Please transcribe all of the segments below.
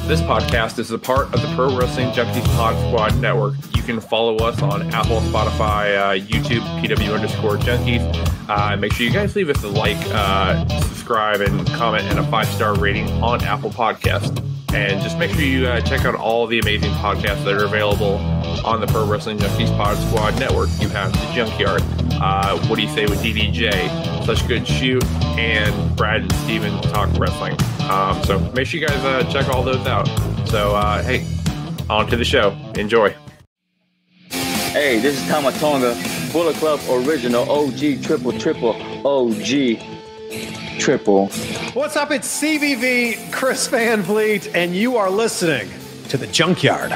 This podcast is a part of the Pro Wrestling Junkies Pod Squad Network. You can follow us on Apple, Spotify, YouTube, PW_Junkies. Make sure you guys leave us a like, subscribe, and comment, and a 5-star rating on Apple Podcasts. And just make sure you check out all the amazing podcasts that are available on the Pro Wrestling Junkies Pod Squad Network. You have The Junkyard, What Do You Say with DDJ, Such Good Shoot, and Brad and Steven Talk Wrestling. So make sure you guys check all those out. So, hey, on to the show. Enjoy. Hey, this is Tamatonga, Bullet Club original OG triple OG triple. What's up? It's CVV, Chris Van Vliet, and you are listening to The Junkyard.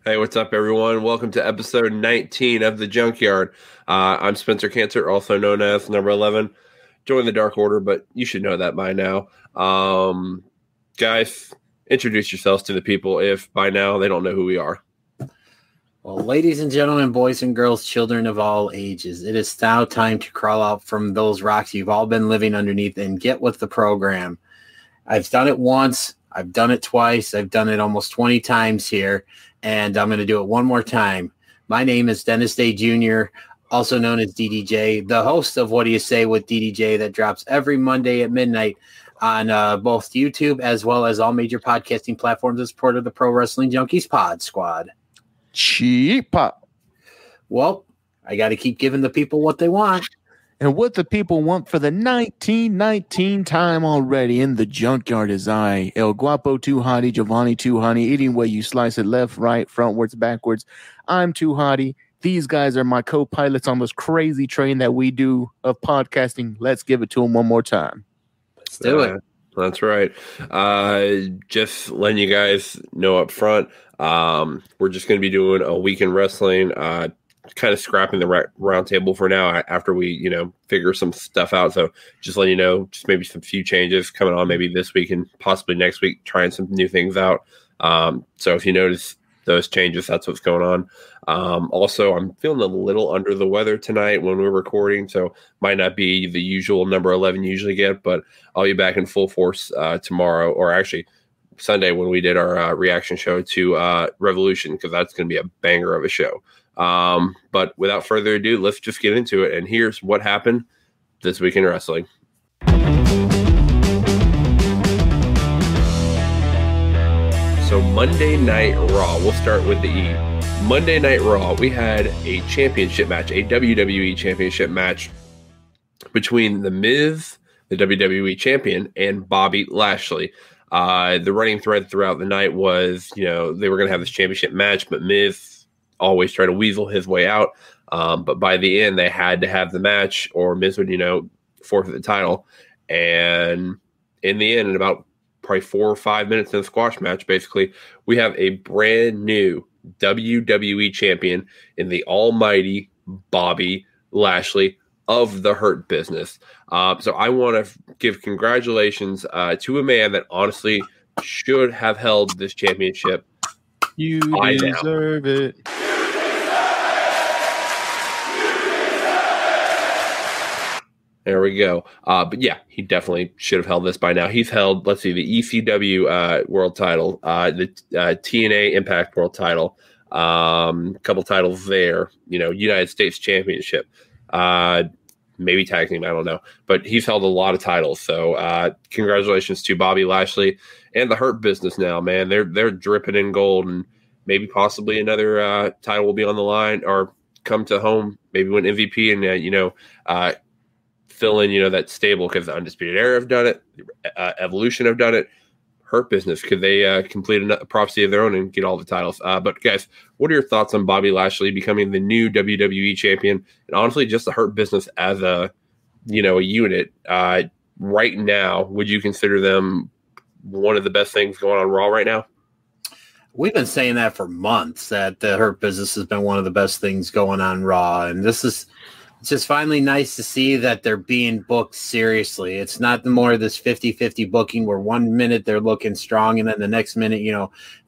Hey, what's up, everyone? Welcome to episode 19 of The Junkyard. I'm Spencer Cantor, also known as number 11. Join the Dark Order, but you should know that by now. Guys, introduce yourselves to the people if by now they don't know who we are. Well, ladies and gentlemen, boys and girls, children of all ages, it is now time to crawl out from those rocks you've all been living underneath and get with the program. I've done it once. I've done it twice. I've done it almost 20 times here, and I'm going to do it one more time. My name is Dennis Day Jr., also known as DDJ, the host of What Do You Say with DDJ that drops every Monday at midnight on both YouTube as well as all major podcasting platforms as part of the Pro Wrestling Junkies Pod Squad. Cheap pop. Well, I got to keep giving the people what they want. And what the people want for the 1919 time already in the junkyard is I, El Guapo too Hotty, Jovanni too Hotty, eating way you slice it left, right, frontwards, backwards. I'm too Hotty. These guys are my co-pilots on this crazy train that we do of podcasting. Let's give it to them one more time. Let's do it. That's right. Just letting you guys know up front, we're just going to be doing a weekend wrestling, kind of scrapping the roundtable for now after we, figure some stuff out. So just letting you know, just maybe some few changes coming on maybe this week and possibly next week, trying some new things out. So if you notice those changes, that's what's going on. Also, I'm feeling a little under the weather tonight when we're recording, so might not be the usual number 11 usually get, but I'll be back in full force tomorrow, or actually Sunday when we did our reaction show to Revolution, because that's going to be a banger of a show. But without further ado, let's just get into it. And here's what happened this week in wrestling. So Monday Night Raw, we'll start with the E. Monday Night Raw, we had a championship match, a WWE championship match between The Miz, the WWE champion, and Bobby Lashley. The running thread throughout the night was, they were going to have this championship match, but Miz always tried to weasel his way out. But by the end, they had to have the match, or Miz would, forfeit the title. And in the end, in about probably 4 or 5 minutes in the squash match, basically, we have a brand new WWE champion in the almighty Bobby Lashley of the Hurt Business. So I want to give congratulations to a man that honestly should have held this championship. You deserve it. There we go. But yeah, he definitely should have held this by now. He's held, let's see, the ECW world title, the TNA Impact world title, a couple titles there, United States Championship, maybe tag team, I don't know. But he's held a lot of titles. So congratulations to Bobby Lashley and the Hurt Business now, man. They're dripping in gold, and maybe possibly another title will be on the line or come to home, maybe win MVP and, fill in, that stable, because the Undisputed Era have done it, Evolution have done it. Hurt Business, could they complete a prophecy of their own and get all the titles? But guys, what are your thoughts on Bobby Lashley becoming the new WWE champion, and honestly, just the Hurt Business as a unit right now? Would you consider them one of the best things going on Raw right now? We've been saying that for months, that the Hurt Business has been one of the best things going on Raw, and this is. It's just finally nice to see that they're being booked seriously. It's not more of this 50-50 booking where 1 minute they're looking strong and then the next minute,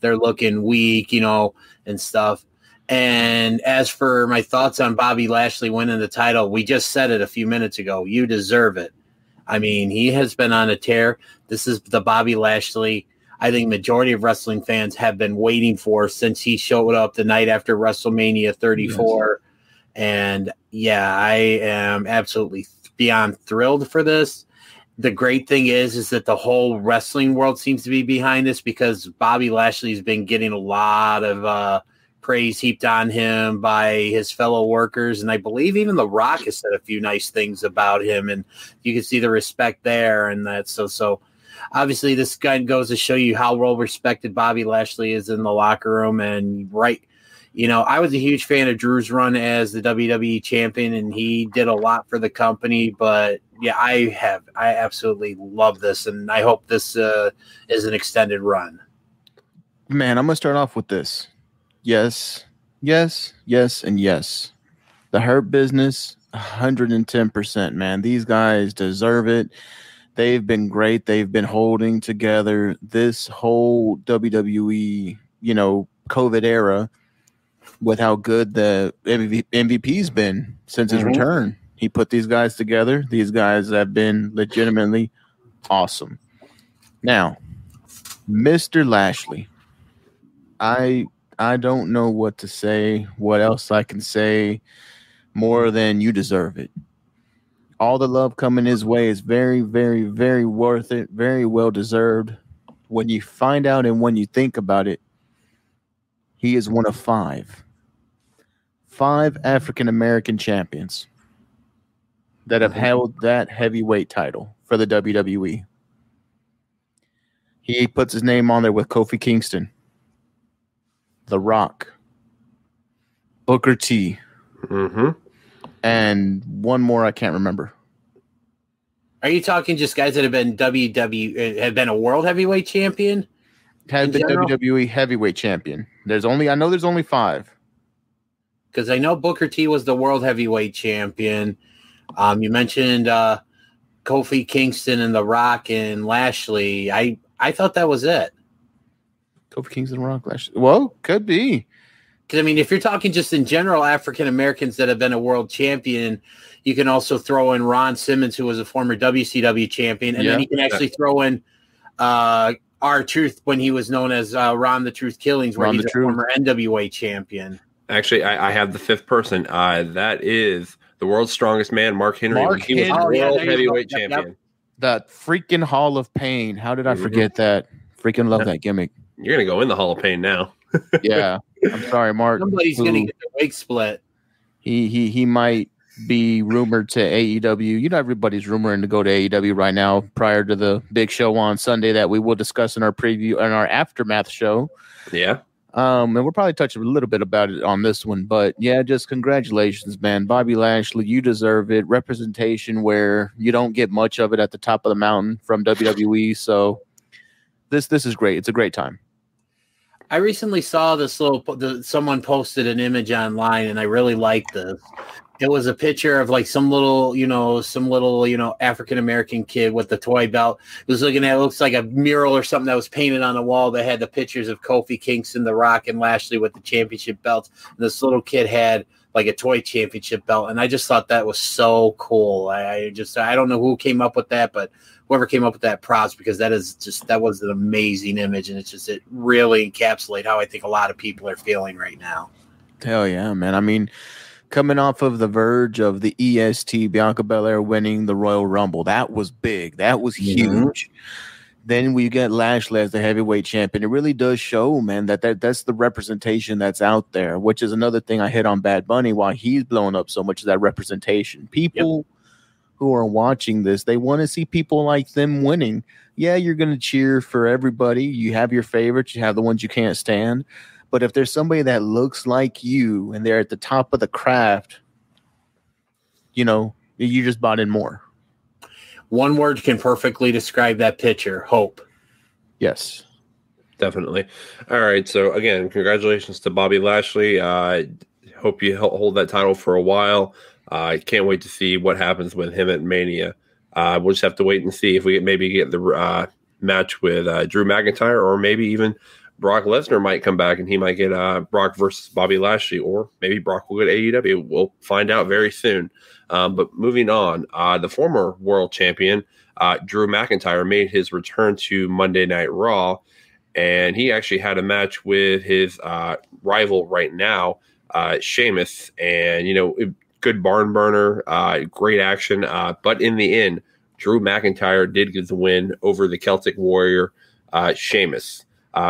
they're looking weak, and stuff. And as for my thoughts on Bobby Lashley winning the title, we just said it a few minutes ago. You deserve it. I mean, he has been on a tear. This is the Bobby Lashley I think majority of wrestling fans have been waiting for since he showed up the night after WrestleMania 34. Yes. And yeah, I am absolutely beyond thrilled for this. The great thing is that the whole wrestling world seems to be behind this because Bobby Lashley's been getting a lot of praise heaped on him by his fellow workers. And I believe even The Rock has said a few nice things about him, and you can see the respect there. And that, so obviously this guy goes to show you how well respected Bobby Lashley is in the locker room. And I was a huge fan of Drew's run as the WWE champion, and he did a lot for the company. But yeah, I absolutely love this, and I hope this is an extended run. Man, I'm gonna start off with this. Yes, and yes. The Hurt Business, 110%, man. These guys deserve it. They've been great. They've been holding together this whole WWE, COVID era with how good the MVP's been since his return. He put these guys together. These guys have been legitimately awesome. Now, Mr. Lashley, I don't know what to say, what else I can say more than you deserve it. All the love coming his way is very, very, very worth it, very well deserved. When you find out and when you think about it, he is one of five African-American champions that have held that heavyweight title for the WWE. He puts his name on there with Kofi Kingston, The Rock, Booker T, and one more I can't remember. Are you talking just guys that have been have been a world heavyweight champion? Have been WWE heavyweight champion. I know there's only five. Because I know Booker T was the world heavyweight champion. You mentioned Kofi Kingston and The Rock and Lashley. I thought that was it. Kofi Kingston, Rock, Lashley. Well, could be. Because, I mean, if you're talking just in general African Americans that have been a world champion, you can also throw in Ron Simmons, who was a former WCW champion. And then you can actually throw in R-Truth when he was known as Ron the Truth Killings, where he's a former NWA champion. Actually, I have the fifth person. That is the world's strongest man, Mark Henry. He was world heavyweight champion. Yep. That freaking Hall of Pain. How did I forget that? Freaking love that gimmick. You're going to go in the Hall of Pain now. Yeah. I'm sorry, Mark. Somebody's going to get the wig split. He might be rumored to AEW. Everybody's rumoring to go to AEW right now prior to the big show on Sunday that we will discuss in our preview and our aftermath show. Yeah. And we'll probably touch a little bit about it on this one, but yeah, just congratulations, man. Bobby Lashley, you deserve it. Representation where you don't get much of it at the top of the mountain from WWE. So this is great. It's a great time. I recently saw this someone posted an image online, and I really liked this. It was a picture of like some little African-American kid with the toy belt. It looks like a mural or something that was painted on the wall that had the pictures of Kofi Kingston, The Rock, and Lashley with the championship belts. And this little kid had like a toy championship belt. And I just thought that was so cool. I don't know who came up with that, but whoever came up with that, props, because that was an amazing image. And it really encapsulates how I think a lot of people are feeling right now. Hell yeah, man. I mean, coming off of the verge of the EST, Bianca Belair winning the Royal Rumble. That was big. That was huge. Then we get Lashley as the heavyweight champion. It really does show, man, that's the representation that's out there, which is another thing I hit on Bad Bunny, why he's blowing up so much, is that representation. People who are watching this, they want to see people like them winning. Yeah, you're going to cheer for everybody. You have your favorites. You have the ones you can't stand. But if there's somebody that looks like you and they're at the top of the craft, you just bought in more. One word can perfectly describe that picture: hope. Yes. Definitely. All right. So, again, congratulations to Bobby Lashley. Hope you hold that title for a while. I can't wait to see what happens with him at Mania. We'll just have to wait and see if we maybe get the match with Drew McIntyre, or maybe even Brock Lesnar might come back and he might get Brock versus Bobby Lashley, or maybe Brock will get AEW. We'll find out very soon. But moving on, the former world champion, Drew McIntyre, made his return to Monday Night Raw, and he actually had a match with his rival right now, Sheamus, and, good barn burner, great action. But in the end, Drew McIntyre did get the win over the Celtic Warrior, Sheamus.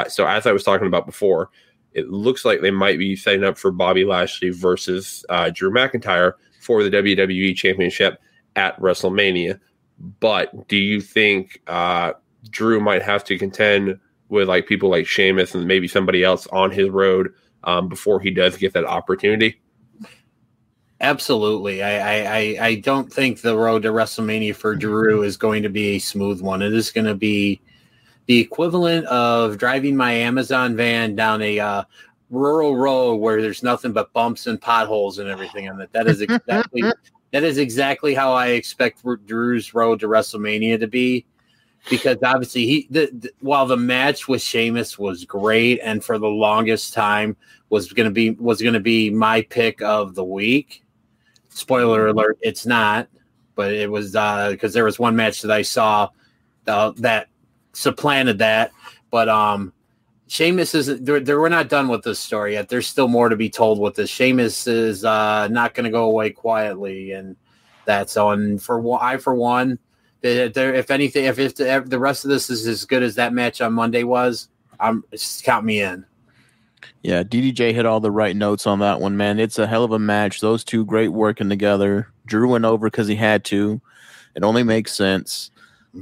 So as I was talking about before, it looks like they might be setting up for Bobby Lashley versus Drew McIntyre for the WWE Championship at WrestleMania. But do you think Drew might have to contend with like people like Sheamus and maybe somebody else on his road before he does get that opportunity? Absolutely. I don't think the road to WrestleMania for Drew is going to be a smooth one. It is going to be the equivalent of driving my Amazon van down a rural road where there's nothing but bumps and potholes and everything on it. That is exactly how I expect Drew's road to WrestleMania to be, because obviously while the match with Sheamus was great and for the longest time was going to be my pick of the week. Spoiler alert, it's not, but it was because there was one match that I saw that supplanted that. But Sheamus isn't. We're not done with this story yet. There's still more to be told with this. Sheamus is not going to go away quietly, and that's on. For one, if anything, if the rest of this is as good as that match on Monday was, count me in. Yeah, DDJ hit all the right notes on that one, man. It's a hell of a match. Those two great working together. Drew went over because he had to. It only makes sense.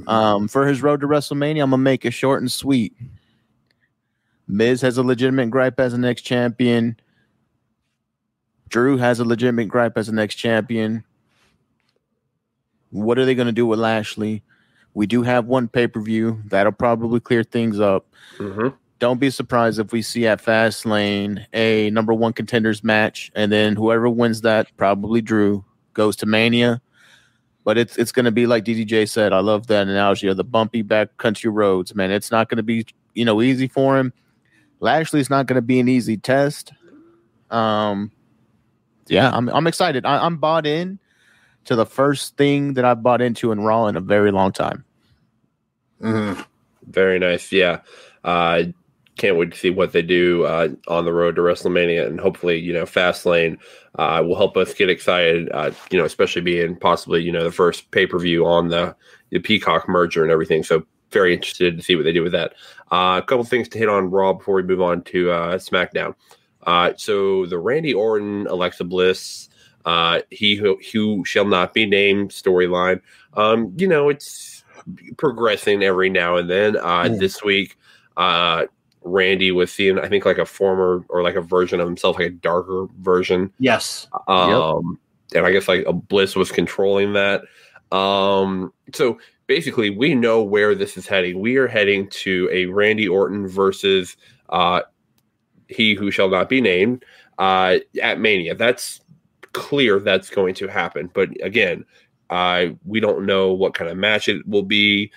For his road to WrestleMania, I'm going to make it short and sweet. Miz has a legitimate gripe as the next champion. Drew has a legitimate gripe as the next champion. What are they going to do with Lashley? We do have one pay-per-view. That'll probably clear things up. Mm-hmm. Don't be surprised if we see at Fastlane a number one contenders match, and then whoever wins that, probably Drew, goes to Mania. But it's going to be like DDJ said. I love that analogy of the bumpy backcountry roads, man. It's not going to be easy for him. Lashley's not going to be an easy test. I'm excited. I'm bought in to the first thing that I've bought into in Raw in a very long time. Mm-hmm. Very nice. Yeah. Can't wait to see what they do on the road to WrestleMania, and hopefully, Fastlane will help us get excited. Especially being possibly the first pay-per-view on the Peacock merger and everything. So very interested to see what they do with that. A couple things to hit on Raw before we move on to SmackDown. So the Randy Orton, Alexa Bliss, he who shall not be named storyline. It's progressing every now and then. This week, Randy was seeing, I think, like a former or like a version of himself, like a darker version. Yes. And I guess like a Bliss was controlling that. So basically, we know where this is heading. We are heading to a Randy Orton versus he who shall not be named at Mania. That's clear that's going to happen. But again, we don't know what kind of match it will be.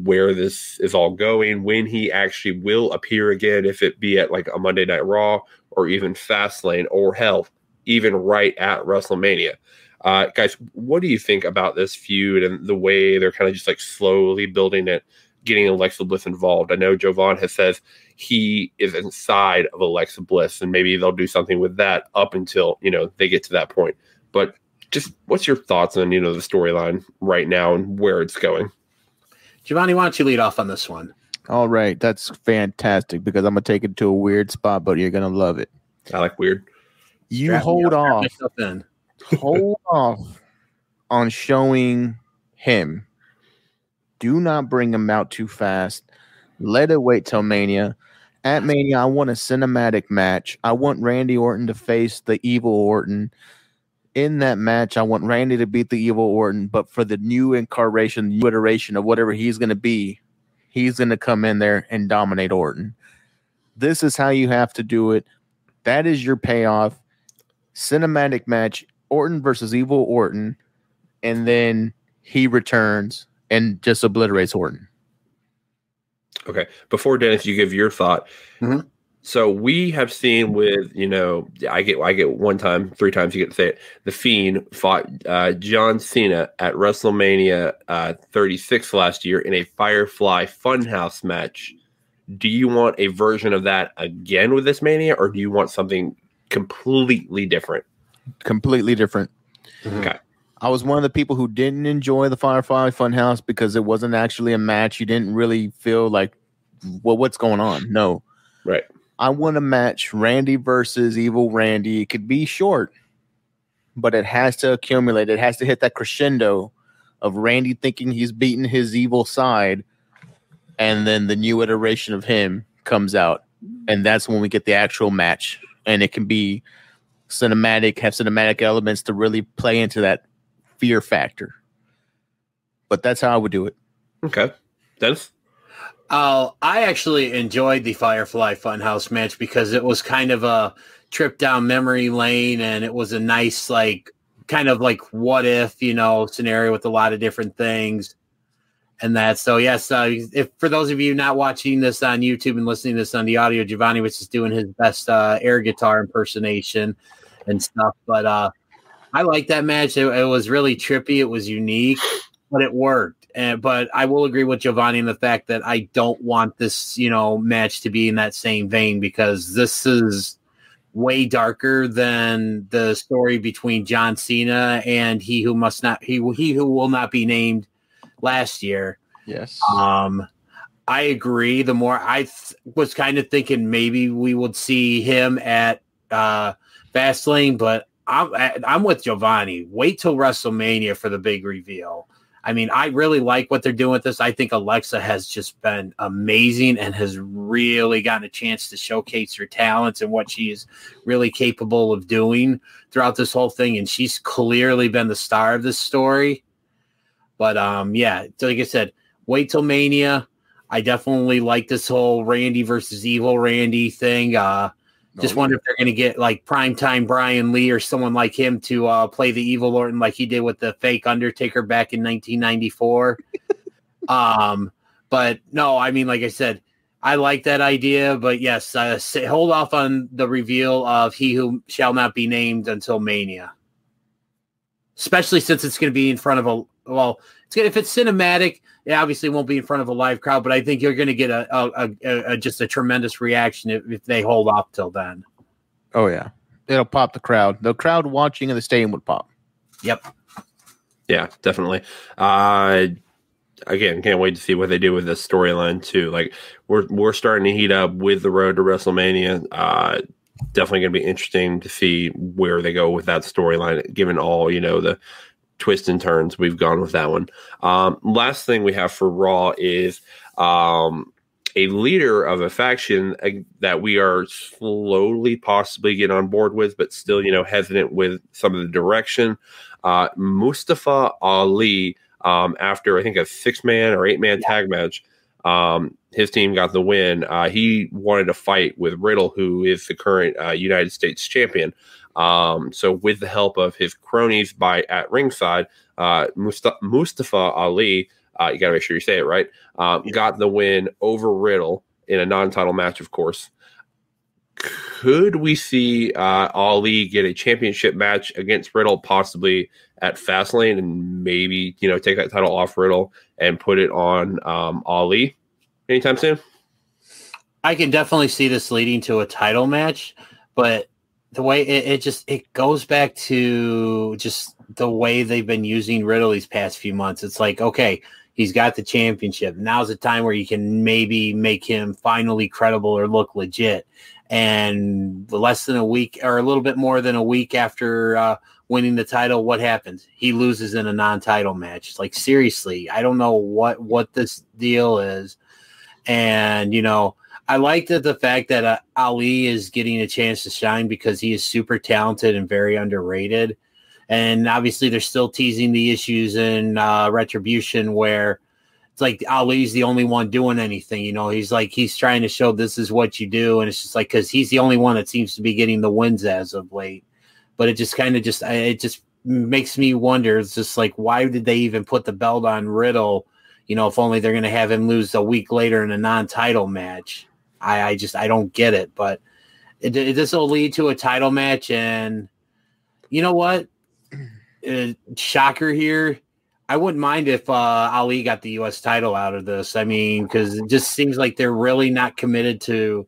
Where this is all going, when he actually will appear again, if it be at like a Monday Night Raw or even Fastlane, or hell, even right at WrestleMania. Guys, what do you think about this feud and the way they're kind of just like slowly building it, getting Alexa Bliss involved? I know Jovan has said he is inside of Alexa Bliss, and maybe they'll do something with that up until, they get to that point. But just what's your thoughts on, the storyline right now and where it's going? Jovanni, why don't you lead off on this one? All right. That's fantastic, because I'm going to take it to a weird spot, but you're going to love it. I like weird. You hold off. Hold off on showing him. Do not bring him out too fast. Let it wait till Mania. At Mania, I want a cinematic match. I want Randy Orton to face the evil Orton. In that match, I want Randy to beat the evil Orton, but for the new incarnation, new iteration of whatever he's going to be, he's going to come in there and dominate Orton. This is how you have to do it. That is your payoff. Cinematic match, Orton versus evil Orton, and then he returns and just obliterates Orton. Okay. Before Dennis, you give your thought. Mhm. So we have seen with, I get one time, 3 times you get to say it. The Fiend fought John Cena at WrestleMania 36 last year in a Firefly Funhouse match. Do you want a version of that again with this Mania, or do you want something completely different? Completely different. Okay. I was one of the people who didn't enjoy the Firefly Funhouse because it wasn't actually a match. You didn't really feel like, well, what's going on? No. Right. I want a match, Randy versus Evil Randy. It could be short, but it has to accumulate. It has to hit that crescendo of Randy thinking he's beaten his evil side, and then the new iteration of him comes out, and that's when we get the actual match. And it can be cinematic, have cinematic elements to really play into that fear factor. But that's how I would do it. Okay. Dennis? I actually enjoyed the Firefly Funhouse match because it was kind of a trip down memory lane, and it was a nice, kind of what if, scenario with a lot of different things. And that, so yes, if for those of you not watching this on YouTube and listening to this on the audio, Jovanni was just doing his best air guitar impersonation and stuff. But I like that match. It was really trippy. It was unique, but it worked. But I will agree with Jovanni in the fact that I don't want this, match to be in that same vein, because this is way darker than the story between John Cena and he who will not be named last year. Yes. I agree. The more I was kind of thinking maybe we would see him at Fastlane, but I'm with Jovanni. Wait till WrestleMania for the big reveal. I mean, I really like what they're doing with this. I think Alexa has just been amazing and has really gotten a chance to showcase her talents and what she is really capable of doing throughout this whole thing. And she's clearly been the star of this story. But yeah, so like I said, wait till Mania. I definitely like this whole Randy versus Evil Randy thing. Just wonder if they're going to get primetime Brian Lee or someone like him to play the Evil Lord like he did with the fake Undertaker back in 1994. But no, I mean, like I said, I like that idea. But yes, hold off on the reveal of He Who Shall Not Be Named until Mania. Especially since it's going to be in front of if it's cinematic, it obviously won't be in front of a live crowd, but I think you're going to get just a tremendous reaction if they hold off till then. Oh, yeah. It'll pop the crowd. The crowd watching in the stadium would pop. Yep. Yeah, definitely. Again, can't wait to see what they do with this storyline, too. We're starting to heat up with the road to WrestleMania. Definitely going to be interesting to see where they go with that storyline, given all, the twists and turns we've gone with that one. Last thing we have for Raw is a leader of a faction that we are slowly possibly getting on board with, but still, hesitant with some of the direction. Mustafa Ali, after I think a 6-man or 8-man tag match, his team got the win. He wanted to fight with Riddle, who is the current United States champion. So with the help of his cronies at ringside, Mustafa Ali, you got to make sure you say it right, got the win over Riddle in a non-title match, of course. Could we see Ali get a championship match against Riddle, possibly at Fastlane, and maybe, take that title off Riddle and put it on Ali anytime soon? I can definitely see this leading to a title match, but the way it goes back to just the way they've been using Riddle these past few months. It's okay, he's got the championship. Now's the time where you can maybe make him finally credible or look legit. And less than a week or a little bit more than a week after winning the title, what happens? He loses in a non-title match. It's seriously, I don't know what this deal is. And, I like the fact that Ali is getting a chance to shine because he is super talented and very underrated. And obviously they're still teasing the issues in Retribution where it's Ali's the only one doing anything. He's trying to show this is what you do. And it's just because he's the only one that seems to be getting the wins as of late. But it just it just makes me wonder. It's just why did they even put the belt on Riddle, if only they're going to have him lose a week later in a non-title match. I don't get it, but this will lead to a title match. And you know what? Shocker here. I wouldn't mind if Ali got the U.S. title out of this. I mean, because it just seems like they're really not committed to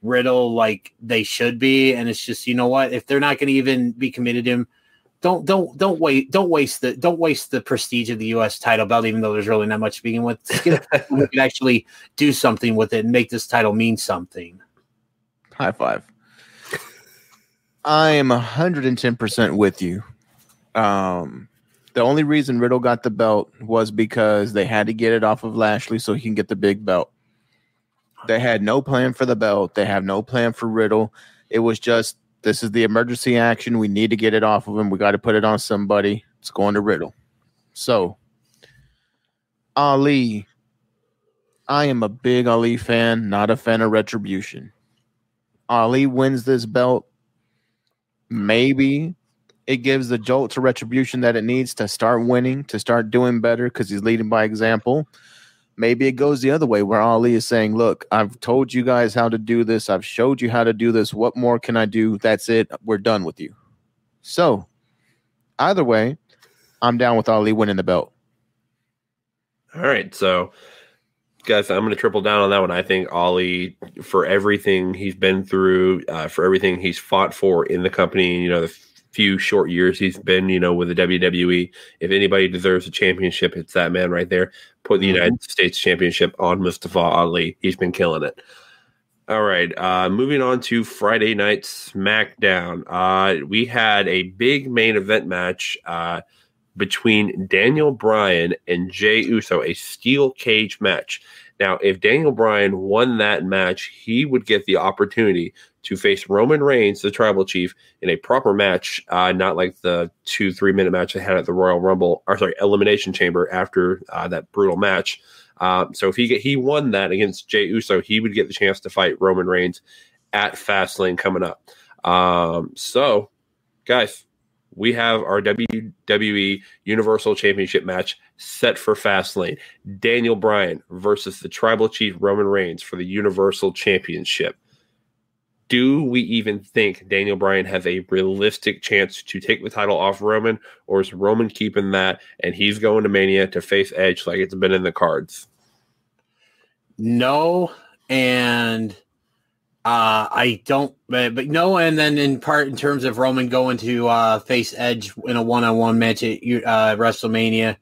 Riddle like they should be. And it's just, you know what? If they're not going to even be committed to him, don't waste the prestige of the U.S. title belt, even though there's really not much to begin with. We can actually do something with it and make this title mean something. High five. I am 110% with you. The only reason Riddle got the belt was because they had to get it off of Lashley so he can get the big belt. They had no plan for the belt. They have no plan for Riddle. It was just, this is the emergency action. We need to get it off of him. We got to put it on somebody. It's going to Riddle. So, Ali. I am a big Ali fan, not a fan of Retribution. Ali wins this belt. Maybe it gives the jolt to Retribution that it needs to start winning, to start doing better because he's leading by example. Maybe it goes the other way where Ali is saying, look, I've told you guys how to do this. I've showed you how to do this. What more can I do? That's it. We're done with you. So either way, I'm down with Ali winning the belt. All right. So, guys, I'm going to triple down on that one. I think Ali, for everything he's been through, for everything he's fought for in the company, the few short years he's been, with the WWE. If anybody deserves a championship, it's that man right there. Put the United States Championship on Mustafa Ali. He's been killing it. All right. Moving on to Friday Night SmackDown. We had a big main event match between Daniel Bryan and Jey Uso, a steel cage match. Now, if Daniel Bryan won that match, he would get the opportunity to face Roman Reigns, the Tribal Chief, in a proper match, not like the 2-3 minute match they had at the Royal Rumble, Elimination Chamber after that brutal match. So if he won that against Jey Uso, he would get the chance to fight Roman Reigns at Fastlane coming up. So, guys, we have our WWE Universal Championship match set for Fastlane. Daniel Bryan versus the Tribal Chief Roman Reigns for the Universal Championship. Do we even think Daniel Bryan has a realistic chance to take the title off Roman, or is Roman keeping that and he's going to Mania to face Edge like it's been in the cards? No, and I don't, but no, and then in terms of Roman going to face Edge in a one-on-one match at WrestleMania,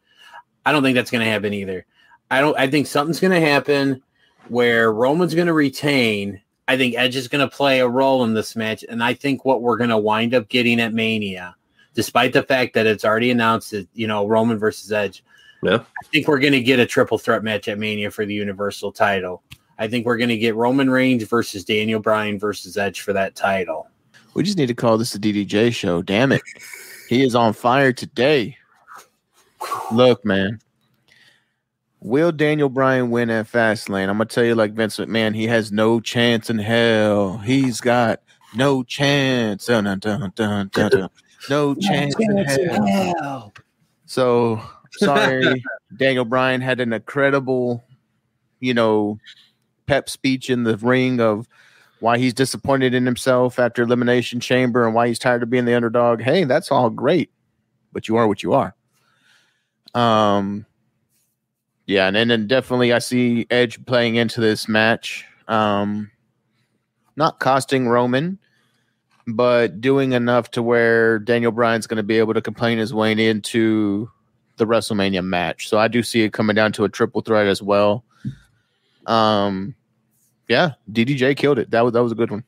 I don't think that's going to happen either. I think something's going to happen where Roman's going to retain. I think Edge is going to play a role in this match, and I think what we're going to wind up getting at Mania, despite the fact that it's already announced that, Roman versus Edge, I think we're going to get a triple threat match at Mania for the Universal title. I think we're going to get Roman Reigns versus Daniel Bryan versus Edge for that title. We just need to call this a DDJ show. Damn it. He is on fire today. Look, man. Will Daniel Bryan win at Fastlane? I'm going to tell you like Vince McMahon, he has no chance in hell. He's got no chance. Dun, dun, dun, dun, dun, dun. No chance in hell. So, sorry. Daniel Bryan had an incredible, pep speech in the ring of why he's disappointed in himself after Elimination Chamber and why he's tired of being the underdog. Hey, that's all great, but you are what you are. Yeah, and then definitely I see Edge playing into this match. Not costing Roman, but doing enough to where Daniel Bryan's going to be able to complain his way into the WrestleMania match. So I do see it coming down to a triple threat as well. Yeah, DDJ killed it. That was a good one.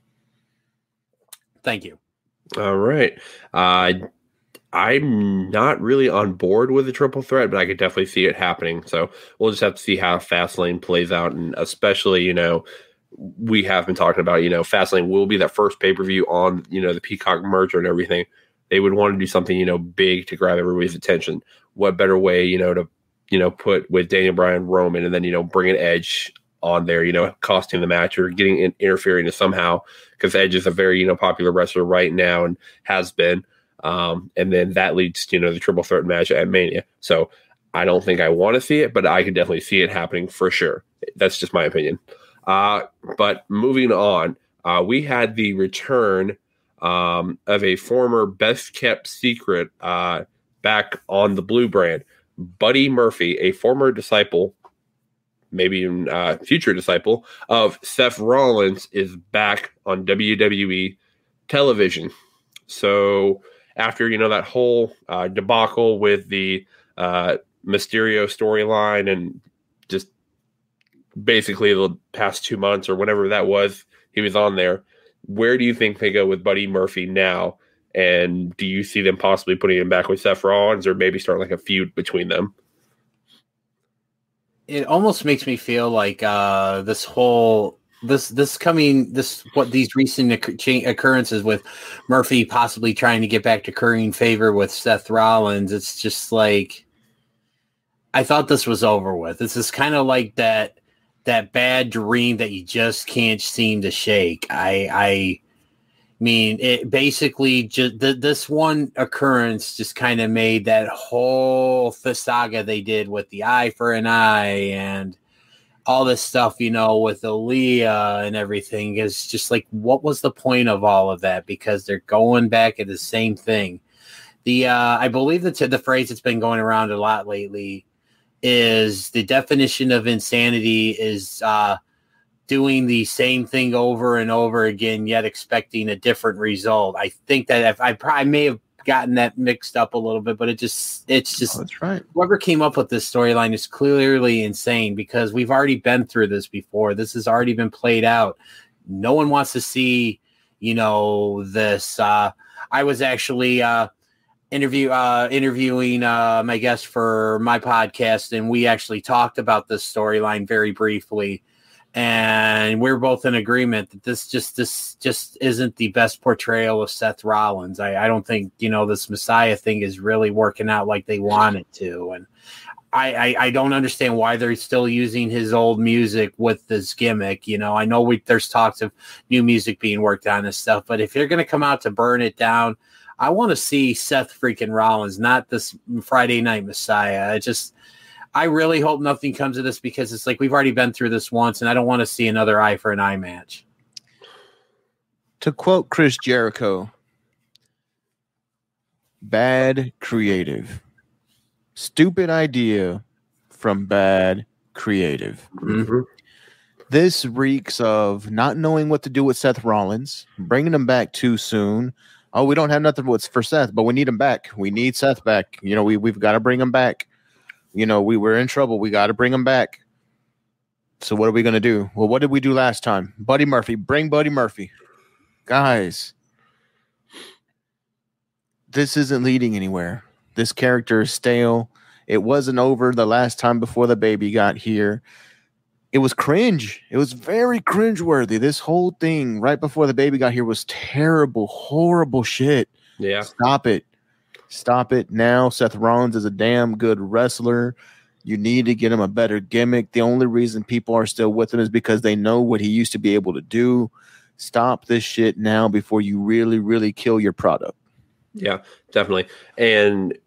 Thank you. All right. I'm not really on board with the triple threat, but I could definitely see it happening. So we'll just have to see how Fastlane plays out. And especially, we have been talking about, Fastlane will be that first pay-per-view on, the Peacock merger and everything. They would want to do something, big to grab everybody's attention. What better way, to, put with Daniel Bryan, Roman, and then, bring an Edge on there, costing the match or interfering somehow, because Edge is a very, popular wrestler right now and has been. And then that leads to, the triple threat match at Mania. So I don't think I want to see it, but I could definitely see it happening for sure. That's just my opinion. But moving on, we had the return of a former best kept secret back on the Blue brand. Buddy Murphy, a former disciple, maybe even future disciple of Seth Rollins, is back on WWE television. So after, that whole debacle with the Mysterio storyline and just basically the past 2 months or whatever that was, he was on there. Where do you think they go with Buddy Murphy now? And do you see them possibly putting him back with Seth Rollins or maybe start like a feud between them? It almost makes me feel like what these recent occurrences with Murphy possibly trying to get back to currying favor with Seth Rollins. It's just like, I thought this was over with. This is kind of like that bad dream that you just can't seem to shake. I mean, it basically just this one occurrence just kind of made that whole saga they did with the eye for an eye and all this stuff, with Aaliyah and everything. Is just like, what was the point of all of that? Because they're going back at the same thing. I believe the phrase that's been going around a lot lately is the definition of insanity is doing the same thing over and over again, yet expecting a different result. I think that I may have gotten that mixed up a little bit, but it's just that's right. Whoever came up with this storyline is clearly insane because we've already been through this before. This has already been played out. No one wants to see, this. I was actually interviewing my guest for my podcast, and we actually talked about this storyline very briefly. And we're both in agreement that this just isn't the best portrayal of Seth Rollins. I don't think, this Messiah thing is really working out like they want it to. And I don't understand why they're still using his old music with this gimmick. I know there's talks of new music being worked on and stuff, but if you're going to come out to burn it down, I want to see Seth freaking Rollins, not this Friday Night Messiah. I really hope nothing comes of this because it's like we've already been through this once, and I don't want to see another eye for an eye match. To quote Chris Jericho, bad creative. Stupid idea from bad creative. Mm-hmm. This reeks of not knowing what to do with Seth Rollins, bringing him back too soon. Oh, we don't have nothing for Seth, but we need him back. We need Seth back. We've got to bring him back. We were in trouble. We got to bring him back. So what are we going to do? Well, what did we do last time? Buddy Murphy. Bring Buddy Murphy. Guys, this isn't leading anywhere. This character is stale. It wasn't over the last time before the baby got here. It was cringe. It was very cringeworthy. This whole thing right before the baby got here was terrible, horrible shit. Yeah. Stop it. Stop it now. Seth Rollins is a damn good wrestler. You need to get him a better gimmick. The only reason people are still with him is because they know what he used to be able to do. Stop this shit now before you really, really kill your product. Yeah, definitely. And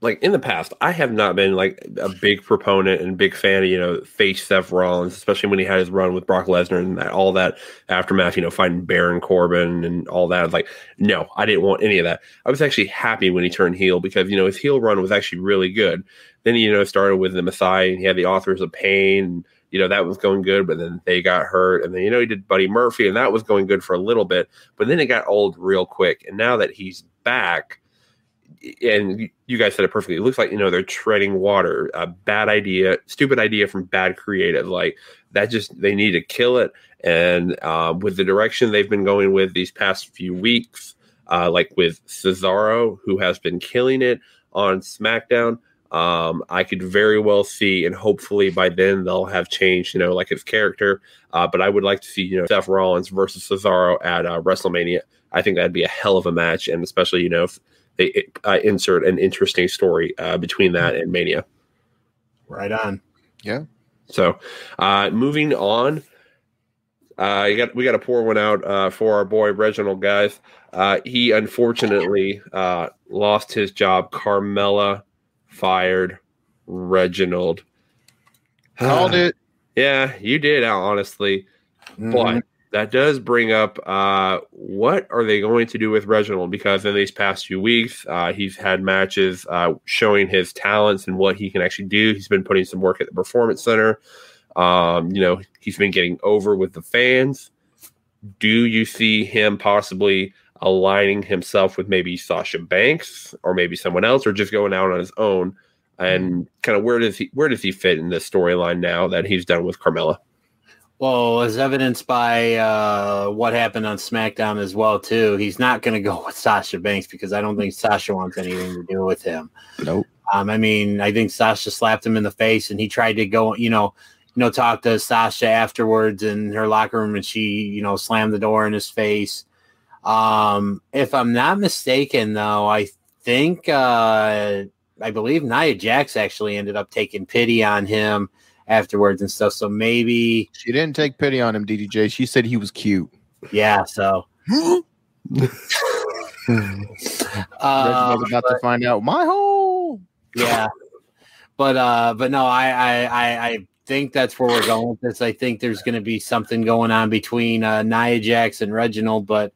like in the past, I have not been like a big proponent and big fan of, face Seth Rollins, especially when he had his run with Brock Lesnar and all that aftermath, fighting Baron Corbin and all that. Like, no, I didn't want any of that. I was actually happy when he turned heel because, his heel run was actually really good. Then he, started with the Messiah and he had the Authors of Pain and, that was going good, but then they got hurt. And then, he did Buddy Murphy and that was going good for a little bit, but then it got old real quick. And now that he's back, and you guys said it perfectly. It looks like, they're treading water. A bad idea, stupid idea from bad creative. Like that they need to kill it. And with the direction they've been going with these past few weeks, like with Cesaro, who has been killing it on SmackDown, I could very well see, and hopefully by then they'll have changed, like his character. But I would like to see, Seth Rollins versus Cesaro at WrestleMania. I think that'd be a hell of a match. And especially, if they insert an interesting story between that and Mania. Right on. Yeah. So moving on, we got to pour one out for our boy Reginald, guys. He unfortunately lost his job. Carmella fired Reginald. Called it. Yeah, you did, honestly. But that does bring up what are they going to do with Reginald? Because in these past few weeks, he's had matches showing his talents and what he can actually do. He's been putting some work at the Performance Center. He's been getting over with the fans. Do you see him possibly aligning himself with maybe Sasha Banks or maybe someone else, or just going out on his own? And kind of where does he fit in this storyline now that he's done with Carmella? Well, as evidenced by what happened on SmackDown as well, too, he's not going to go with Sasha Banks because I don't think Sasha wants anything to do with him. Nope. I think Sasha slapped him in the face, and he tried to go, talk to Sasha afterwards in her locker room, and she, slammed the door in his face. If I'm not mistaken, though, I think I believe Nia Jax actually ended up taking pity on him afterwards and stuff. So maybe she didn't take pity on him, DDJ. She said he was cute. Yeah. So Reginald's about to find out my hole. Yeah. But no, I think that's where we're going with this. I think there's going to be something going on between Nia Jax and Reginald, but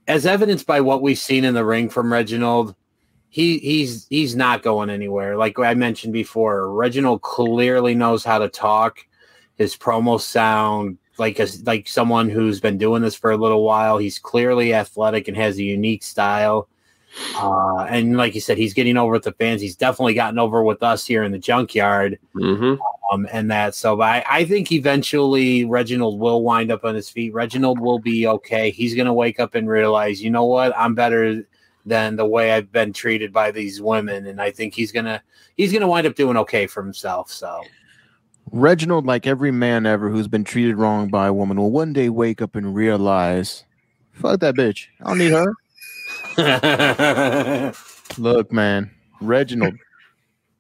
as evidenced by what we've seen in the ring from Reginald, he's not going anywhere. Like I mentioned before, Reginald clearly knows how to talk. His promos sound like someone who's been doing this for a little while. He's clearly athletic and has a unique style. And like you said, he's getting over with the fans. He's definitely gotten over with us here in the Junkyard. And that. So I think eventually Reginald will wind up on his feet. Reginald will be okay. He's going to wake up and realize, you know what? I'm better than the way I've been treated by these women. And I think he's going to wind up doing okay for himself. So Reginald, like every man ever who's been treated wrong by a woman, will one day wake up and realize, fuck that bitch. I don't need her. Look, man, Reginald,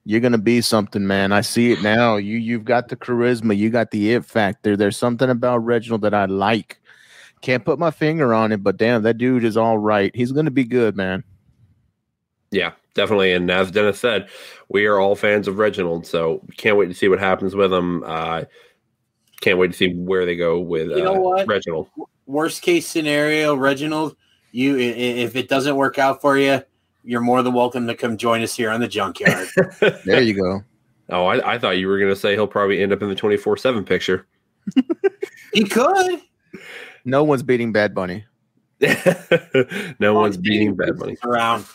you're gonna be something, man. I see it now. You've got the charisma, you got the it factor. There's something about Reginald that I like. Can't put my finger on it, but damn, that dude is all right. He's gonna be good, man. Yeah, definitely. And as Dennis said, we are all fans of Reginald, so can't wait to see what happens with him. Can't wait to see where they go with Reginald. Worst case scenario, Reginald, if it doesn't work out for you, you're more than welcome to come join us here on the Junkyard. There you go. Oh, I thought you were going to say he'll probably end up in the 24/7 picture. He could. No one's beating Bad Bunny. No one's beating Bad Bunny. Around.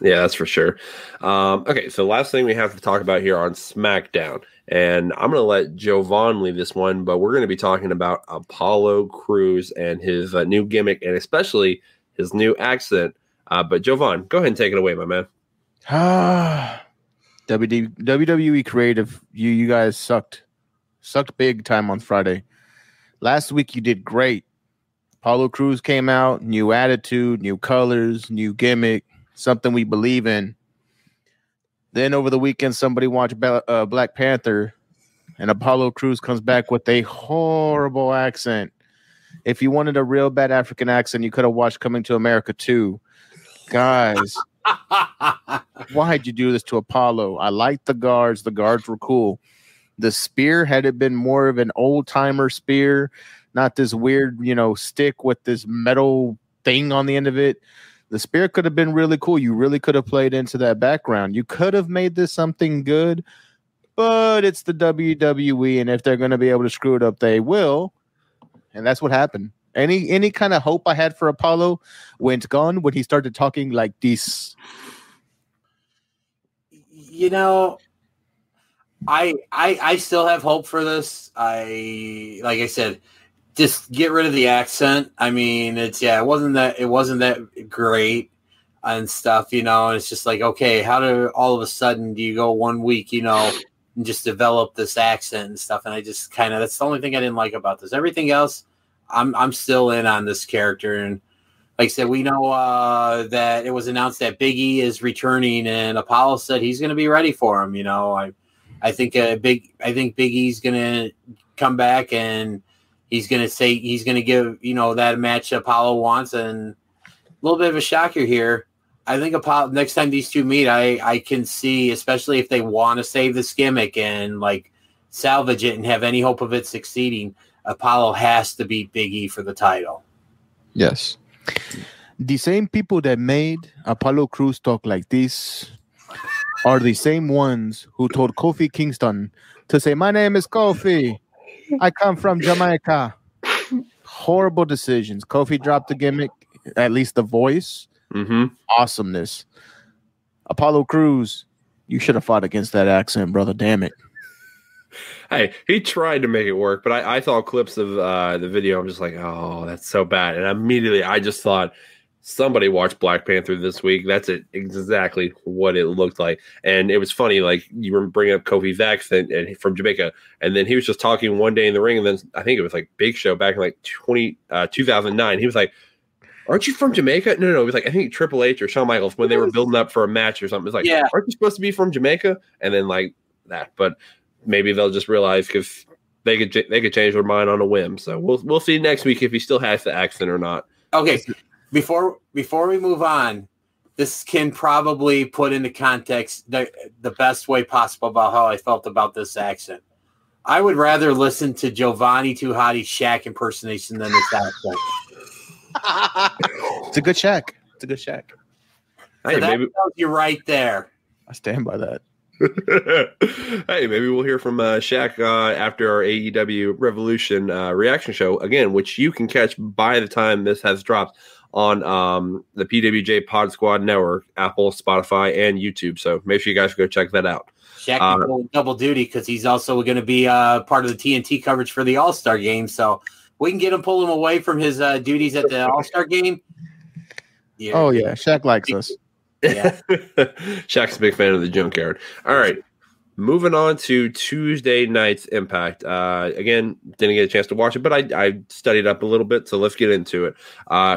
Yeah, that's for sure. Okay, so last thing we have to talk about here on SmackDown, and I'm going to let Jovan lead this one, but we're going to be talking about Apollo Crews and his new gimmick, and especially his new accent. But Jovan, go ahead and take it away, my man. WWE creative, you guys sucked big time on Friday. Last week you did great. Apollo Crews came out, new attitude, new colors, new gimmick, something we believe in. Then over the weekend, somebody watched Black Panther, and Apollo Crews comes back with a horrible accent. If you wanted a real bad African accent, you could have watched Coming to America 2. Guys, why'd you do this to Apollo? I liked the guards. The guards were cool. The spear, had it been more of an old-timer spear, not this weird, stick with this metal thing on the end of it, the spear could have been really cool. You really could have played into that background. You could have made this something good, but it's the WWE, and if they're going to be able to screw it up, they will. And that's what happened. Any kind of hope I had for Apollo went gone when he started talking like this. I still have hope for this. Like I said, just get rid of the accent. I mean, it wasn't that great and stuff, and it's just like, okay, how do all of a sudden do you go 1 week, and just develop this accent and stuff? And I just that's the only thing I didn't like about this. Everything else, I'm still in on this character. And like I said, we know that it was announced that Big E is returning, and Apollo said he's going to be ready for him. I think Big E's going to come back, and he's going to say he's going to give that match Apollo wants. And a little bit of a shocker here, I think Apollo, next time these two meet, I can see, especially if they want to save this gimmick and like salvage it and have any hope of it succeeding, Apollo has to beat Big E for the title. Yes. The same people that made Apollo Crews talk like this are the same ones who told Kofi Kingston to say, "My name is Kofi. I come from Jamaica." Horrible decisions. Kofi dropped the gimmick, at least the voice. Awesomeness. Apollo Crews, you should have fought against that accent, brother. Damn it. Hey, he tried to make it work, but I saw clips of the video. I'm just like, oh, that's so bad. And immediately I just thought, somebody watched Black Panther this week. That's exactly what it looked like. And it was funny, like you were bringing up Kofi's accent and from Jamaica, and then he was just talking one day in the ring, and then I think it was like Big Show back in like 2009. He was like, "Aren't you from Jamaica?" No. It was like, I think Triple H or Shawn Michaels when they were building up for a match or something. It was like, Yeah. "Aren't you supposed to be from Jamaica?" And then like that, but maybe they'll just realize because they could change their mind on a whim. So we'll see next week if he still has the accent or not. Okay, before we move on, this can probably put into context the best way possible about how I felt about this accent. I would rather listen to Jovanni Too Hotty's Shaq impersonation than this accent. It's a good Shaq. It's a good Shaq. Hey, So that maybe tells you right there. I stand by that. hey, maybe we'll hear from Shaq after our AEW Revolution reaction show again, which you can catch by the time this has dropped on the PWJ Pod Squad Network, Apple, Spotify, and YouTube. So make sure you guys go check that out. Shaq is going double duty because he's also going to be part of the TNT coverage for the All-Star game. So we can pull him away from his duties at the All-Star game. Yeah. Oh, yeah. Shaq likes us. Yeah. Shaq's a big fan of the Junkyard. All right. Moving on to Tuesday night's Impact. Again, didn't get a chance to watch it, but I studied up a little bit, so let's get into it.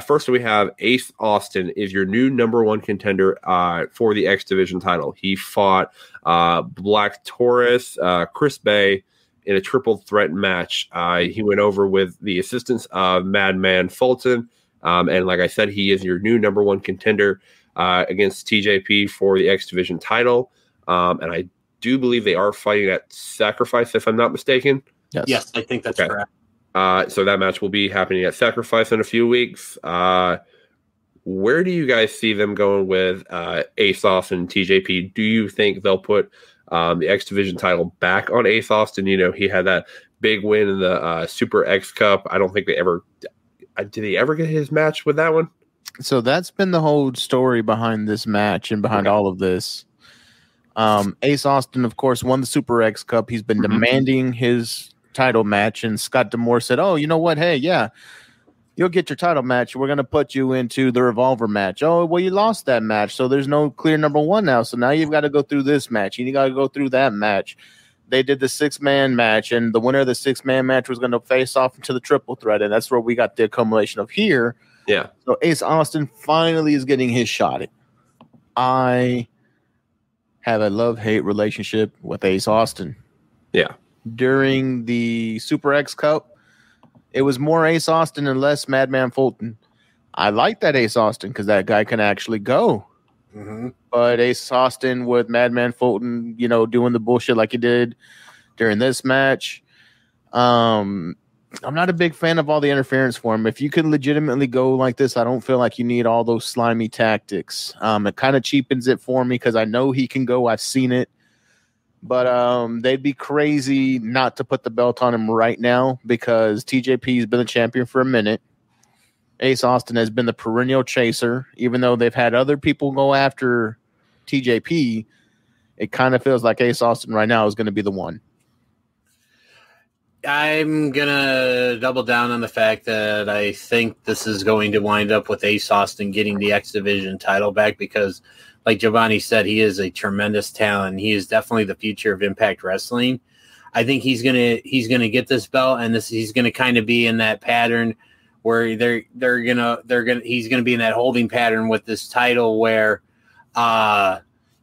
First, we have Ace Austin is your new number one contender for the X Division title. He fought Black Taurus, Chris Bay in a triple threat match. He went over with the assistance of Madman Fulton, and like I said, he is your new number one contender against TJP for the X Division title. And I do believe they are fighting at Sacrifice, if I'm not mistaken. Yes, I think that's correct. So that match will be happening at Sacrifice in a few weeks. Where do you guys see them going with Ace Austin and TJP? Do you think they'll put the X Division title back on Ace Austin? You know, he had that big win in the Super X Cup. I don't think they ever did he ever get his match with that one? So that's been the whole story behind this match and behind all of this. Ace Austin, of course, won the Super X Cup. He's been demanding his title match, and Scott D'Amore said, "Oh, you know what? Hey, yeah, you'll get your title match. We're going to put you into the Revolver match." "Oh, well, you lost that match, so there's no clear number one now. So now you've got to go through this match. You got to go through that match." They did the 6-man match, and the winner of the 6-man match was going to face off into the triple threat, and that's where we got the accumulation of here. Yeah. So Ace Austin finally is getting his shot at. I have a love-hate relationship with Ace Austin. Yeah. During the Super X Cup, it was more Ace Austin and less Madman Fulton. I like that Ace Austin because that guy can actually go. But Ace Austin with Madman Fulton, you know, doing the bullshit like he did during this match. I'm not a big fan of all the interference for him. If you can legitimately go like this, I don't feel like you need all those slimy tactics. It kind of cheapens it for me because I know he can go. I've seen it. But they'd be crazy not to put the belt on him right now because TJP has been the champion for a minute. Ace Austin has been the perennial chaser. Even though they've had other people go after TJP, it kind of feels like Ace Austin right now is going to be the one. I'm going to double down on the fact that I think this is going to wind up with Ace Austin getting the X Division title back because, like Jovanni said, he is a tremendous talent. He is definitely the future of Impact Wrestling. I think he's gonna get this belt, and he's gonna kind of be in that pattern where he's gonna be in that holding pattern with this title where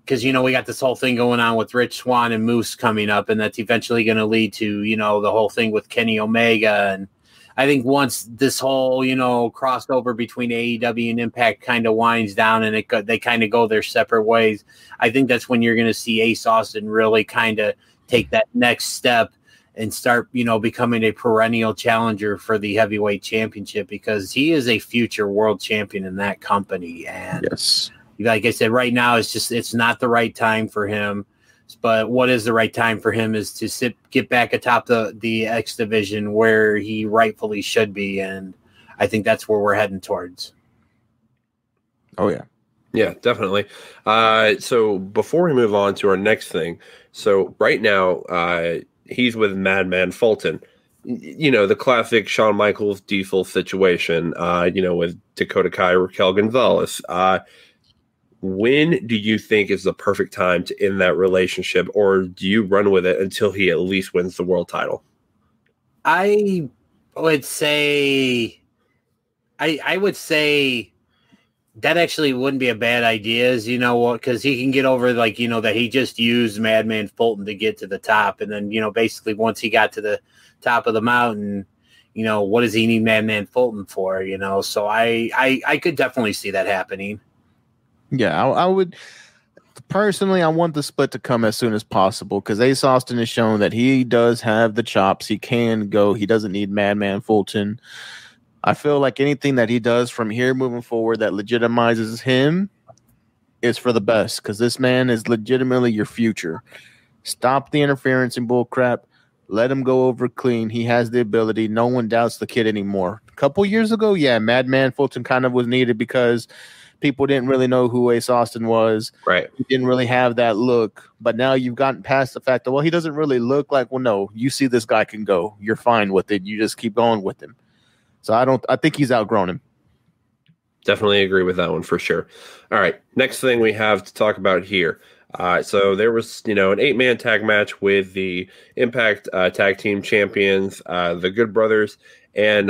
because, you know, we got this whole thing going on with Rich Swann and Moose coming up, and that's eventually going to lead to, you know, the whole thing with Kenny Omega. And I think once this whole, crossover between AEW and Impact kind of winds down and they kind of go their separate ways, I think that's when you're going to see Ace Austin really kind of take that next step and start, becoming a perennial challenger for the heavyweight championship, because he is a future world champion in that company. And yes, like I said, right now it's not the right time for him. But what is the right time for him is to get back atop the X division where he rightfully should be. And I think that's where we're heading towards. Oh, yeah. Yeah, definitely. So before we move on to our next thing, so right now he's with Madman Fulton. The classic Shawn Michaels Diesel situation, with Dakota Kai, Raquel Gonzalez. When do you think is the perfect time to end that relationship, or do you run with it until he at least wins the world title? I would say that actually wouldn't be a bad idea, because he can get over, that he just used Madman Fulton to get to the top. And then, basically once he got to the top of the mountain, what does he need Madman Fulton for, So I could definitely see that happening. Yeah, I would personally. I want the split to come as soon as possible, because Ace Austin has shown that he does have the chops. He can go. He doesn't need Madman Fulton. I feel like anything that he does from here moving forward that legitimizes him is for the best, because this man is legitimately your future. Stop the interference and bullcrap. Let him go over clean. He has the ability. No one doubts the kid anymore. A couple years ago, yeah, Madman Fulton kind of was needed because people didn't really know who Ace Austin was. Right. He didn't really have that look. But now you've gotten past the fact that, well, he doesn't really look like, well, no, you see this guy can go. You're fine with it. You just keep going with him. So I think he's outgrown him. Definitely agree with that one for sure. All right. Next thing we have to talk about here. So there was, an 8-man tag match with the Impact Tag Team Champions, the Good Brothers, and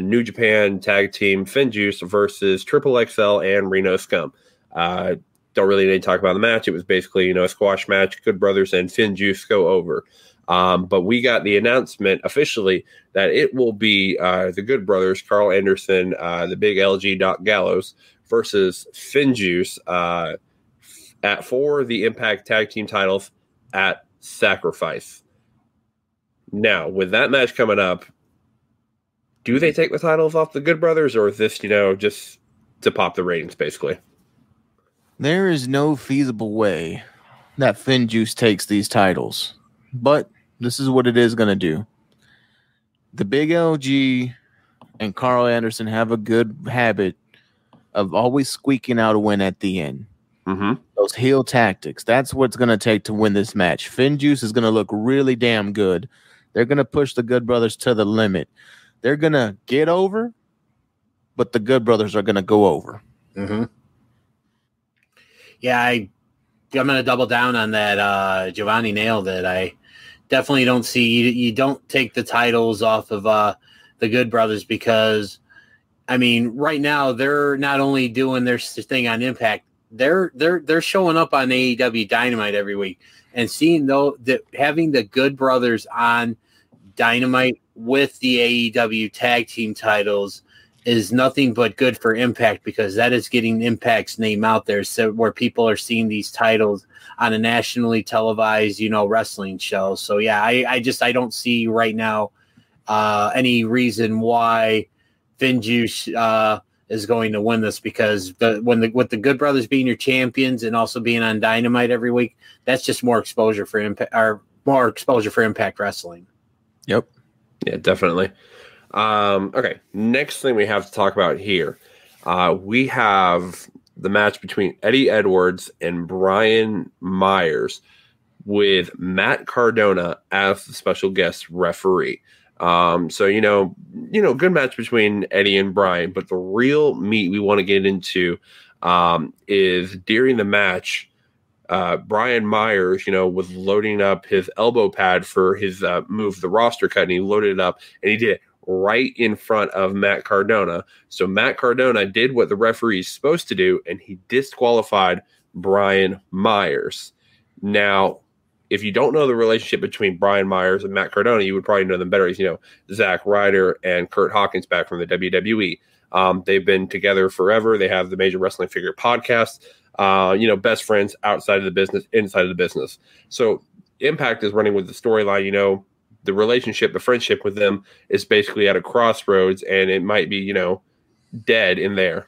New Japan Tag Team Finjuice versus Triple XL and Reno Scum. Don't really need to talk about the match. It was basically, a squash match. Good Brothers and Finjuice go over. But we got the announcement officially that it will be the Good Brothers, Carl Anderson, the big LG Doc Gallows, versus Finjuice for the Impact Tag Team titles at Sacrifice. Now, with that match coming up, do they take the titles off the Good Brothers, or is this, just to pop the ratings, basically? There is no feasible way that Finjuice takes these titles, but this is what it is going to do. The big LG and Carl Anderson have a good habit of always squeaking out a win at the end. Mm-hmm. Those heel tactics, that's what's going to take to win this match. Finjuice is going to look really damn good. They're going to push the Good Brothers to the limit. They're going to get over, but the Good Brothers are going to go over. Mm-hmm. Yeah, I'm going to double down on that. Jovanni nailed it. I definitely don't see you don't take the titles off of the Good Brothers, because, right now they're not only doing their thing on Impact, they're showing up on AEW Dynamite every week, and seeing having the Good Brothers on Dynamite with the AEW tag team titles is nothing but good for Impact, because that is getting Impact's name out there, so where people are seeing these titles on a nationally televised, wrestling show. So yeah, I don't see right now any reason why Finjuice is going to win this, because with the Good Brothers being your champions and also being on Dynamite every week, that's just more exposure for Impact Wrestling. Yep. Yeah, definitely. Okay, next thing we have to talk about here. We have the match between Eddie Edwards and Brian Myers with Matt Cardona as the special guest referee. So, good match between Eddie and Brian, but the real meat we want to get into is during the match, Brian Myers, was loading up his elbow pad for his move, the roster cut, and he loaded it up, and he did it right in front of Matt Cardona. So Matt Cardona did what the referee is supposed to do, and he disqualified Brian Myers. Now, if you don't know the relationship between Brian Myers and Matt Cardona, you would probably know them better as, Zack Ryder and Kurt Hawkins back from the WWE. They've been together forever. They have the Major Wrestling Figure podcast, best friends outside of the business, inside of the business. So Impact is running with the storyline, the relationship, the friendship with them is basically at a crossroads, and it might be, dead in there.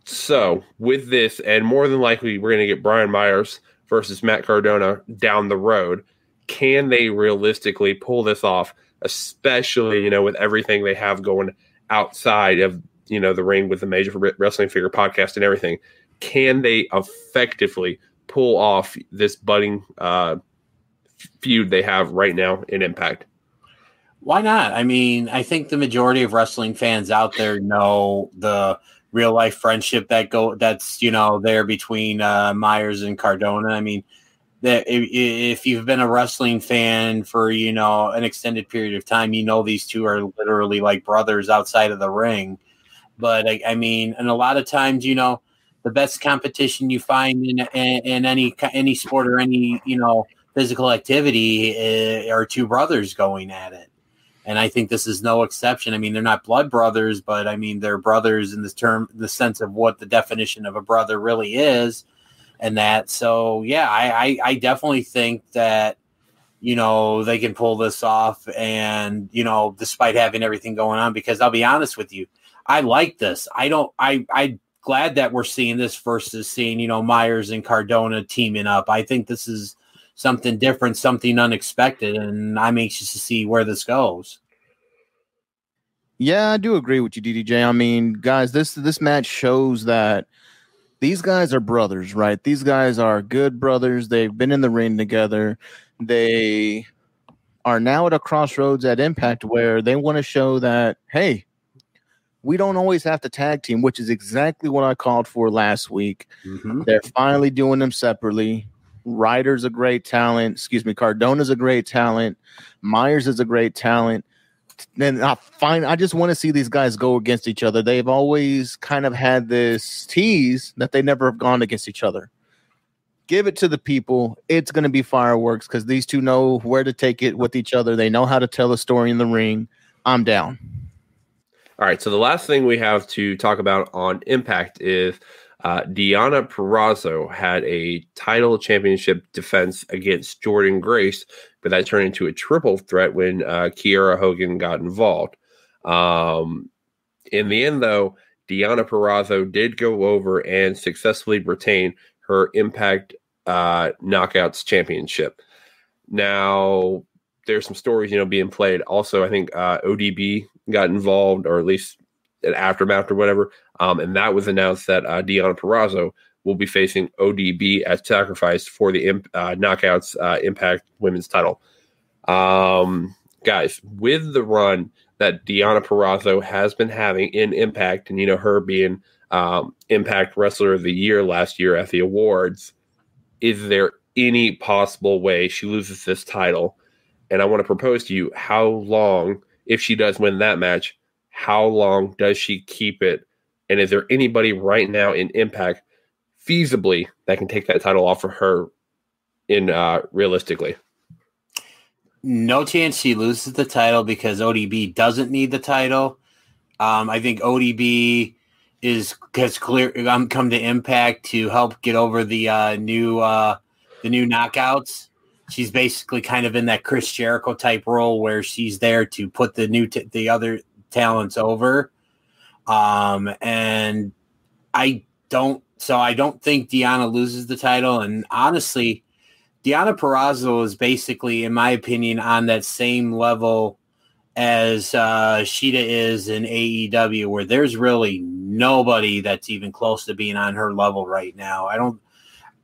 So with this, and more than likely, we're going to get Brian Myers versus Matt Cardona down the road. Can they realistically pull this off, especially, with everything they have going outside of, the ring with the Major Wrestling Figure podcast and everything? Can they effectively pull off this budding feud they have right now in Impact? Why not? I mean, I think the majority of wrestling fans out there know the real life friendship that's there between Myers and Cardona. I mean, that if you've been a wrestling fan for an extended period of time, these two are literally like brothers outside of the ring. But I mean, and a lot of times, the best competition you find in any sport or any physical activity are two brothers going at it. And I think this is no exception. I mean, they're not blood brothers, but I mean, they're brothers in the sense of what the definition of a brother really is. And that, so yeah, I definitely think that, they can pull this off and, despite having everything going on, because I'll be honest with you, I like this. I'm glad that we're seeing this versus seeing, Myers and Cardona teaming up. I think this is something different, something unexpected, and I'm anxious to see where this goes. Yeah, I do agree with you, DDJ. I mean, guys, this match shows that these guys are brothers, right? These guys are good brothers. They've been in the ring together. They are now at a crossroads at Impact where they want to show that, hey, we don't always have to tag team, which is exactly what I called for last week. Mm-hmm. They're finally doing them separately. Ryder's a great talent. Cardona's a great talent. Myers is a great talent. Then I just want to see these guys go against each other. They've always kind of had this tease that they never have gone against each other. Give it to the people. It's going to be fireworks because these two know where to take it with each other. They know how to tell a story in the ring. I'm down. All right, so the last thing we have to talk about on Impact is Deonna Purrazzo had a title championship defense against Jordynne Grace, but that turned into a triple threat when Kiera Hogan got involved. In the end, though, Deonna Purrazzo did go over and successfully retain her Impact Knockouts championship. Now, there's some stories, being played. Also, I think ODB got involved, or at least an aftermath or whatever. And that was announced that Deonna Purrazzo will be facing ODB as sacrifice for the Knockouts Impact Women's title. Guys, with the run that Deonna Purrazzo has been having in Impact, and her being Impact Wrestler of the Year last year at the awards, is there any possible way she loses this title? And I want to propose to you, how long, if she does win that match, how long does she keep it? And is there anybody right now in Impact feasibly that can take that title off of her realistically? No chance she loses the title because ODB doesn't need the title. I think ODB has come to Impact to help get over the new knockouts. She's basically kind of in that Chris Jericho type role where she's there to put the other talents over. And I don't think Deonna loses the title. And honestly, Deonna Purrazzo is basically, in my opinion, on that same level as Shida is in AEW, where there's really nobody that's even close to being on her level right now.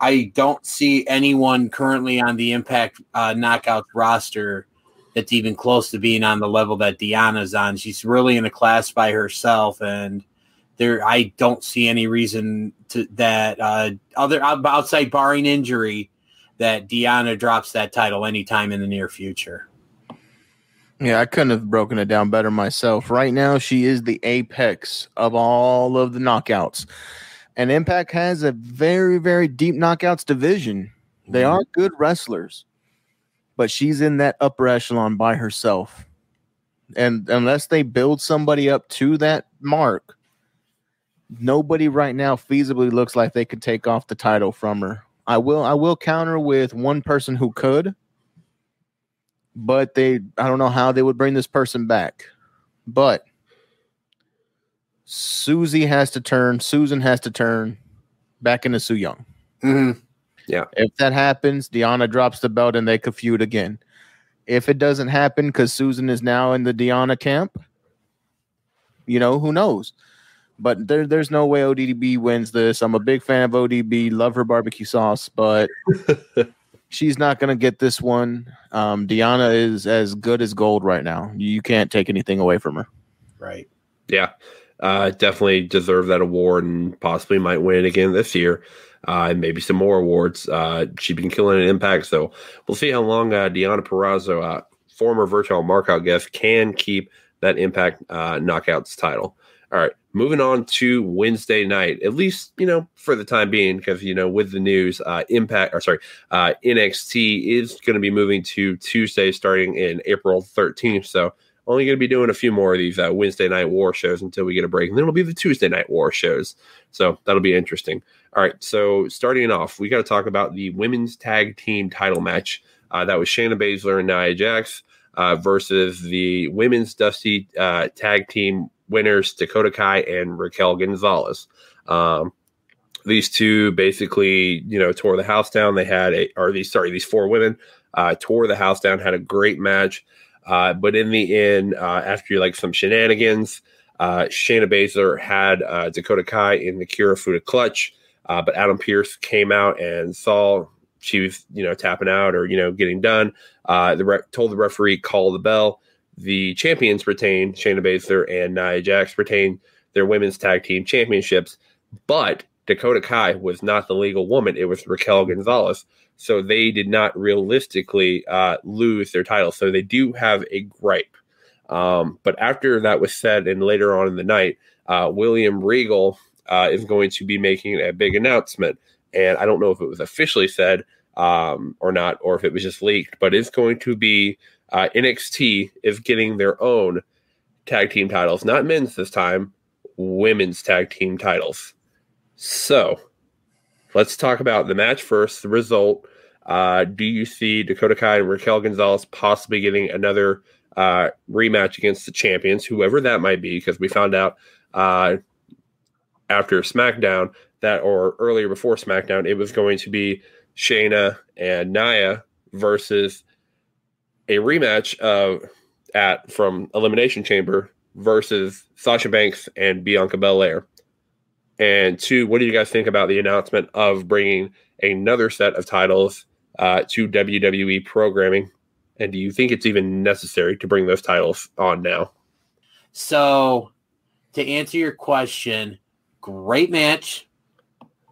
I don't see anyone currently on the Impact Knockouts roster that's even close to being on the level that Deonna's on. She's really in a class by herself, and I don't see any reason outside barring injury that Deonna drops that title anytime in the near future. Yeah, I couldn't have broken it down better myself. Right now, she is the apex of all of the knockouts. And Impact has a very, very deep knockouts division. They are good wrestlers. but she's in that upper echelon by herself. And unless they build somebody up to that mark, nobody right now feasibly looks like they could take off the title from her. I will counter with one person who could, but I don't know how they would bring this person back. But Susan has to turn back into Su Yung. Mm-hmm. Yeah. If that happens, Deonna drops the belt and they could feud again. If it doesn't happen because Susan is now in the Deonna camp, who knows? But there's no way ODB wins this. I'm a big fan of ODB. Love her barbecue sauce, but she's not going to get this one. Deonna is as good as gold right now. You can't take anything away from her. Right. Yeah. Definitely deserve that award and possibly might win again this year. And maybe some more awards. She's been killing an Impact, so we'll see how long Deonna Purrazzo, former virtual markout guest, can keep that Impact Knockouts title. All right, moving on to Wednesday night, at least, for the time being, because, with the news, NXT is going to be moving to Tuesday starting in April 13th. So only going to be doing a few more of these Wednesday night war shows until we get a break. And then it'll be the Tuesday night war shows. So that'll be interesting. All right, so starting off, we got to talk about the women's tag team title match. That was Shayna Baszler and Nia Jax versus the women's Dusty tag team winners Dakota Kai and Raquel Gonzalez. These two basically, tore the house down. They had these four women tore the house down, had a great match. But in the end, after some shenanigans, Shayna Baszler had Dakota Kai in the Kirifuda clutch. But Adam Pearce came out and saw she was, tapping out or, getting done. Told the referee, call the bell. The champions retained, Shayna Baszler and Nia Jax retained their women's tag team championships. But Dakota Kai was not the legal woman. It was Raquel Gonzalez. So they did not realistically lose their title. So they do have a gripe. But after that was said and later on in the night, William Regal is going to be making a big announcement. And I don't know if it was officially said or not, or if it was just leaked, but it's going to be NXT is getting their own tag team titles, not men's this time, women's tag team titles. So let's talk about the match first, the result. Do you see Dakota Kai and Raquel Gonzalez possibly getting another rematch against the champions, whoever that might be? Because we found out after SmackDown or earlier before SmackDown, it was going to be Shayna and Nia versus a rematch from Elimination Chamber versus Sasha Banks and Bianca Belair. And two, what do you guys think about the announcement of bringing another set of titles to WWE programming? And do you think it's even necessary to bring those titles on now? So, to answer your question, great match.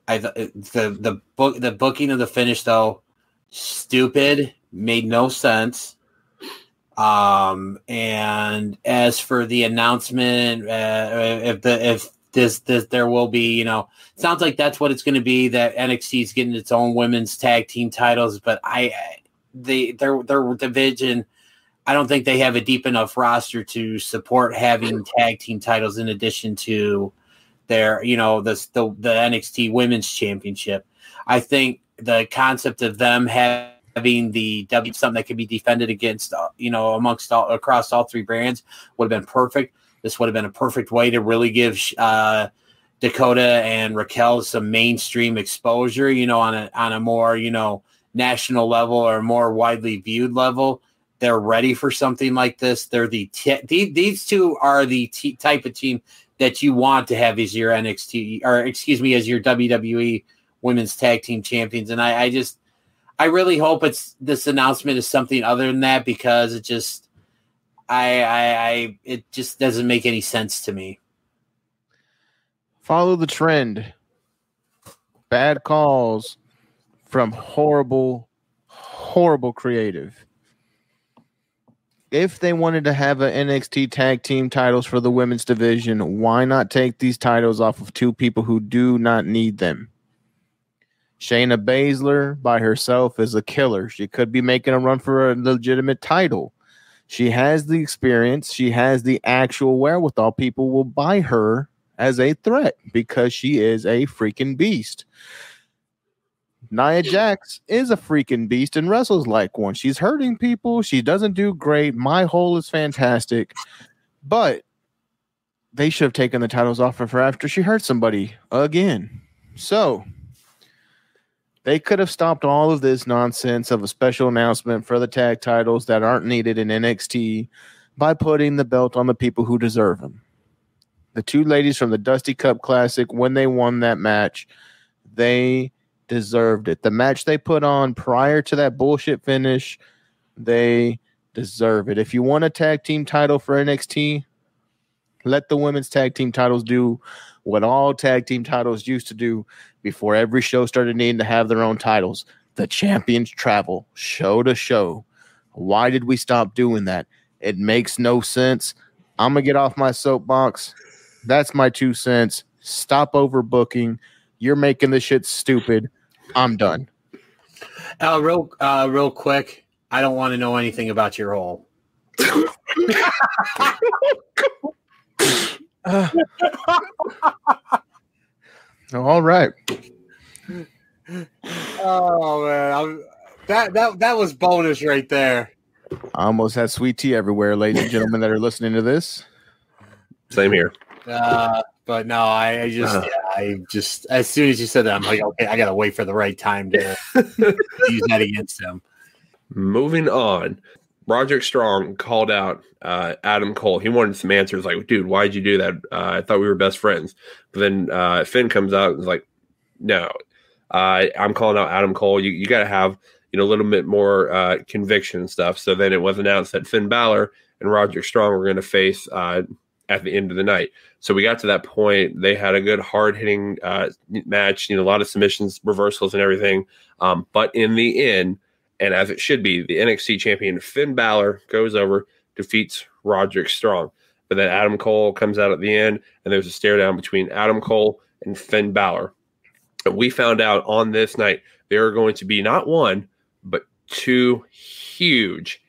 The booking of the finish, though, stupid, made no sense. And as for the announcement, if this there will be, sounds like that's what it's going to be, that NXT is getting its own women's tag team titles, but their division, I don't think they have a deep enough roster to support having tag team titles in addition to their, the NXT Women's Championship. I think the concept of them having the W, something that could be defended against, across all three brands would have been perfect. This would have been a perfect way to really give Dakota and Raquel some mainstream exposure, on a more, national level or more widely viewed level. They're ready for something like this. They're these two are the type of team that you want to have as your NXT, as your WWE Women's Tag Team Champions. And I really hope this announcement is something other than that, because it just doesn't make any sense to me. Follow the trend. Bad calls from horrible creative. If they wanted to have an NXT tag team titles for the women's division, why not take these titles off of two people who do not need them? Shayna Baszler by herself is a killer. She could be making a run for a legitimate title. She has the experience. She has the actual wherewithal. People will buy her as a threat because she is a freaking beast. Nia Jax is a freaking beast and wrestles like one. She's hurting people. She doesn't do great. My Hole is fantastic. But they should have taken the titles off of her after she hurt somebody again. So they could have stopped all of this nonsense of a special announcement for the tag titles that aren't needed in NXT by putting the belt on the people who deserve them. The two ladies from the Dusty Cup Classic, when they won that match, they deserved it. The match they put on prior to that bullshit finish, they deserve it. If you want a tag team title for NXT, let the women's tag team titles do what all tag team titles used to do before every show started needing to have their own titles. The champions travel show to show. Why did we stop doing that? It makes no sense. I'm going to get off my soapbox. That's my 2 cents. Stop overbooking. You're making this shit stupid. I'm done. Real quick, I don't want to know anything about your hole. All right. Oh man, that was bonus right there. I almost had sweet tea everywhere, ladies and gentlemen that are listening to this. Same here. But no, I just as soon as you said that, I'm like, okay, I gotta wait for the right time to use that against him. Moving on, Roderick Strong called out Adam Cole. He wanted some answers, like, dude, why'd you do that? I thought we were best friends. But then Finn comes out and is like, no, I'm calling out Adam Cole. You got to have a little bit more conviction and stuff. So then it was announced that Finn Balor and Roderick Strong were going to face at the end of the night. So we got to that point. They had a good hard-hitting match, a lot of submissions, reversals, and everything. But in the end, and as it should be, the NXT champion Finn Balor goes over, defeats Roderick Strong. But then Adam Cole comes out at the end, and there's a stare down between Adam Cole and Finn Balor. And we found out on this night there are going to be not one, but 2 huge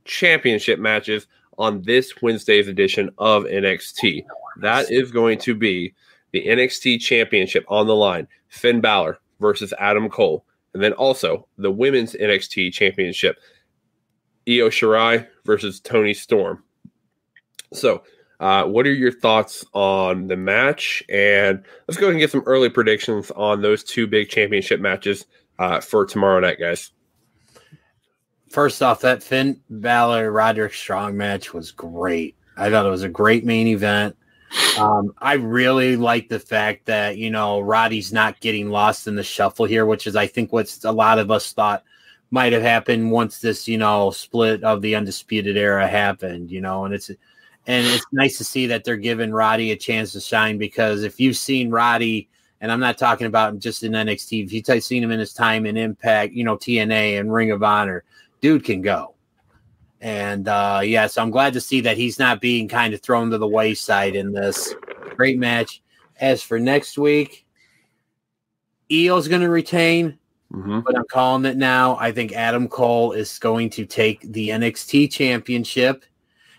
championship matches on this Wednesday's edition of NXT. That is going to be the NXT championship on the line, Finn Balor versus Adam Cole. And then also the women's NXT championship, Io Shirai versus Toni Storm. So what are your thoughts on the match? And let's go ahead and get some early predictions on those 2 big championship matches for tomorrow night, guys. First off, that Finn Balor Roderick Strong match was great. I thought it was a great main event. I really like the fact that, Roddy's not getting lost in the shuffle here, which is, I think, what a lot of us thought might have happened once this, split of the Undisputed Era happened, and it's nice to see that they're giving Roddy a chance to shine, because if you've seen Roddy, and I'm not talking about just in NXT, if you've seen him in his time in Impact, TNA and Ring of Honor, dude can go. And so I'm glad to see that he's not being kind of thrown to the wayside in this great match. As for next week, Io's going to retain, but I'm calling it now. I think Adam Cole is going to take the NXT championship,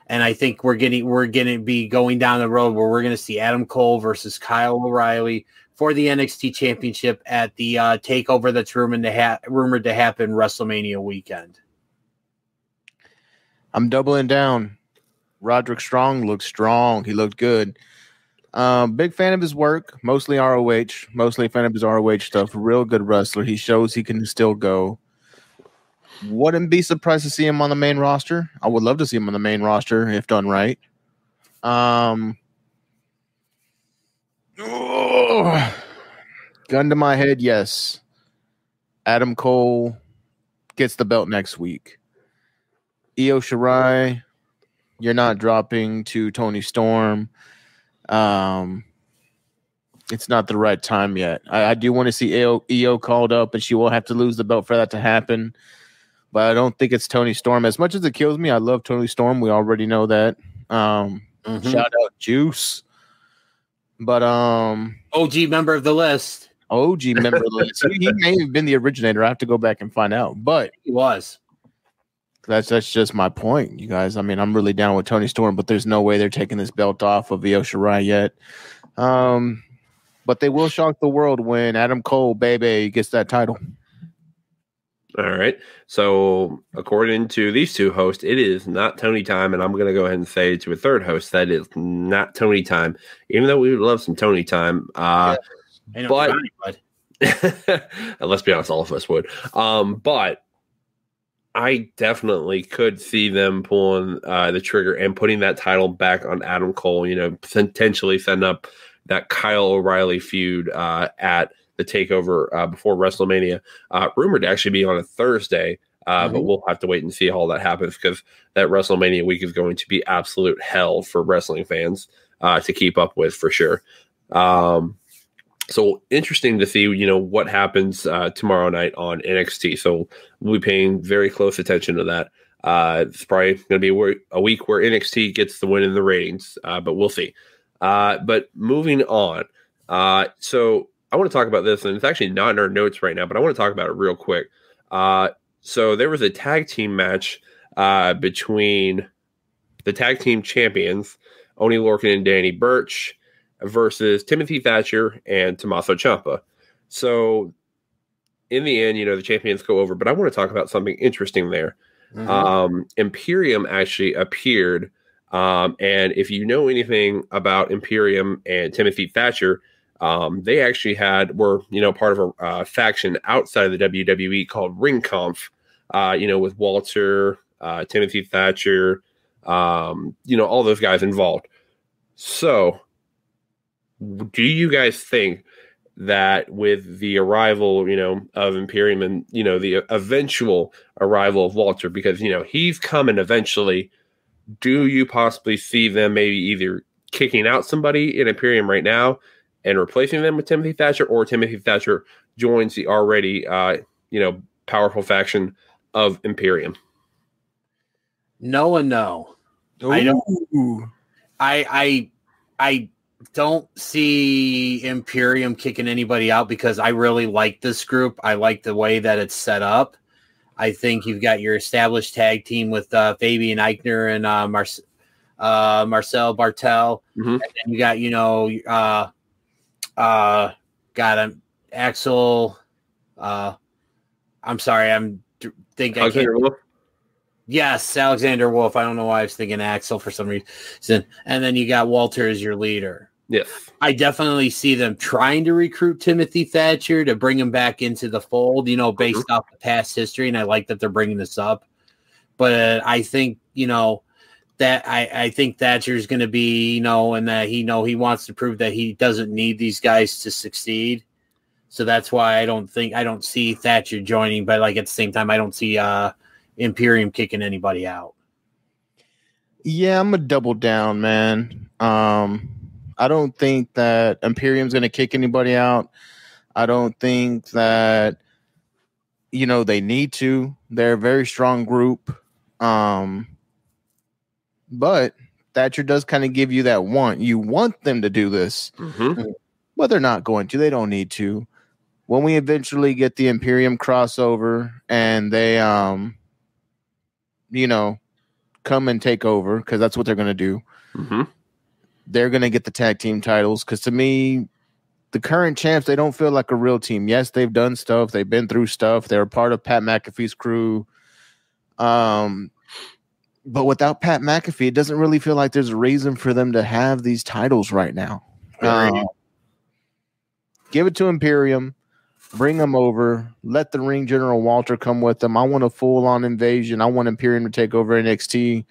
and I think we're going to be going down the road where we're going to see Adam Cole versus Kyle O'Reilly for the NXT championship at the takeover that's rumored to happen WrestleMania weekend. I'm doubling down. Roderick Strong looked strong. He looked good. Big fan of his work, mostly ROH. Mostly a fan of his ROH stuff. Real good wrestler. He shows he can still go. Wouldn't be surprised to see him on the main roster. I would love to see him on the main roster if done right. Gun to my head, yes. Adam Cole gets the belt next week. Io Shirai, you're not dropping to Toni Storm. It's not the right time yet. I do want to see Io called up, and she will have to lose the belt for that to happen. But I don't think it's Toni Storm. As much as it kills me, I love Toni Storm. We already know that. Shout out Juice. But OG member of the list. OG member of the list. He may have been the originator. I have to go back and find out. But he was. That's just my point, you guys. I mean, I'm really down with Tony Storm, but there's no way they're taking this belt off of Io Shirai yet. But they will shock the world when Adam Cole, baby, gets that title. All right. So according to these two hosts, it is not Tony time, and I'm going to go ahead and say to a third host that is not Tony time, even though we would love some Tony time. But let's be honest, all of us would. But I definitely could see them pulling the trigger and putting that title back on Adam Cole, potentially setting up that Kyle O'Reilly feud at the TakeOver before WrestleMania. Rumored to actually be on a Thursday, but we'll have to wait and see how all that happens because that WrestleMania week is going to be absolute hell for wrestling fans to keep up with for sure. So interesting to see, what happens tomorrow night on NXT. So we'll be paying very close attention to that. It's probably going to be a week where NXT gets the win in the ratings, but we'll see. But moving on. So I want to talk about this, and it's actually not in our notes right now, but I want to talk about it real quick. So there was a tag team match between the tag team champions, Oni Lorcan and Danny Burch, versus Timothy Thatcher and Tommaso Ciampa. So in the end, the champions go over, but I want to talk about something interesting there. Imperium actually appeared. And if you know anything about Imperium and Timothy Thatcher, they actually were part of a faction outside of the WWE called Ring Kampf, with Walter, Timothy Thatcher, all those guys involved. So do you guys think that with the arrival, of Imperium and, the eventual arrival of Walter, because, he's coming eventually, do you possibly see them maybe either kicking out somebody in Imperium right now and replacing them with Timothy Thatcher, or Timothy Thatcher joins the already, powerful faction of Imperium? No and no. Ooh. I don't see Imperium kicking anybody out because I really like this group. I like the way that it's set up. I think you've got your established tag team with Fabian Eichner and Marcel Bartel. And then you got, Axel. I'm sorry. I'm thinking. Alexander Wolf? Yes, Alexander Wolf. I don't know why I was thinking Axel for some reason. And then you got Walter as your leader. Yes. I definitely see them trying to recruit Timothy Thatcher to bring him back into the fold, based off the past history. And I like that they're bringing this up. But I think, that I think Thatcher's going to be, and that he wants to prove that he doesn't need these guys to succeed. So that's why I don't see Thatcher joining. But at the same time, I don't see Imperium kicking anybody out. Yeah, I'm a double down, man. I don't think that Imperium's going to kick anybody out. I don't think that, they need to. They're a very strong group. But Thatcher does kind of give you that want. You want them to do this. But they're not going to. They don't need to. When we eventually get the Imperium crossover and they, come and take over, because that's what they're going to do. They're going to get the tag team titles, because to me, the current champs, they don't feel like a real team. Yes, they've done stuff. They've been through stuff. They're part of Pat McAfee's crew. But without Pat McAfee, it doesn't really feel like there's a reason for them to have these titles right now. Give it to Imperium. Bring them over. Let the ring general Walter come with them. I want a full-on invasion. I want Imperium to take over NXT.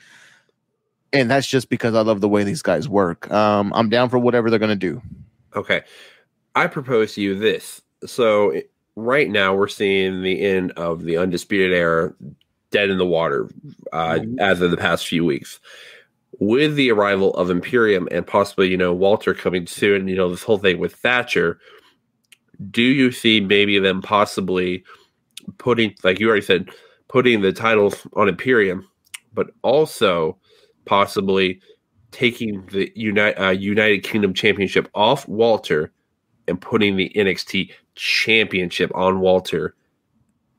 And that's just because I love the way these guys work. I'm down for whatever they're going to do. Okay. I propose to you this. So right now we're seeing the end of the Undisputed Era dead in the water as of the past few weeks. With the arrival of Imperium and possibly, Walter coming soon, this whole thing with Thatcher, do you see maybe them possibly putting, like you already said, putting the titles on Imperium, but also possibly taking the United Kingdom Championship off Walter and putting the NXT championship on Walter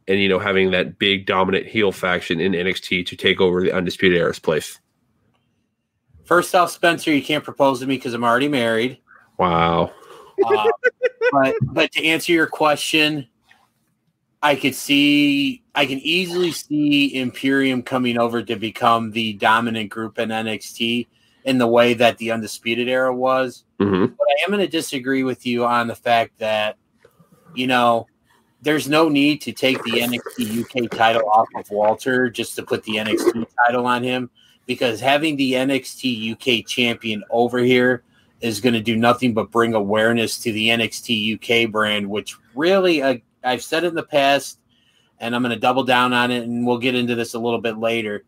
and, you know, having that big dominant heel faction in NXT to take over the Undisputed Era's place? First off, Spencer, you can't propose to me because I'm already married. Wow. But to answer your question, I can easily see Imperium coming over to become the dominant group in NXT in the way that the Undisputed Era was. Mm-hmm. But I am going to disagree with you on the fact that, you know, there's no need to take the NXT UK title off of Walter just to put the NXT title on him, because having the NXT UK champion over here is going to do nothing but bring awareness to the NXT UK brand, which really, I've said it in the past, and I'm going to double down on it, and we'll get into this a little bit later.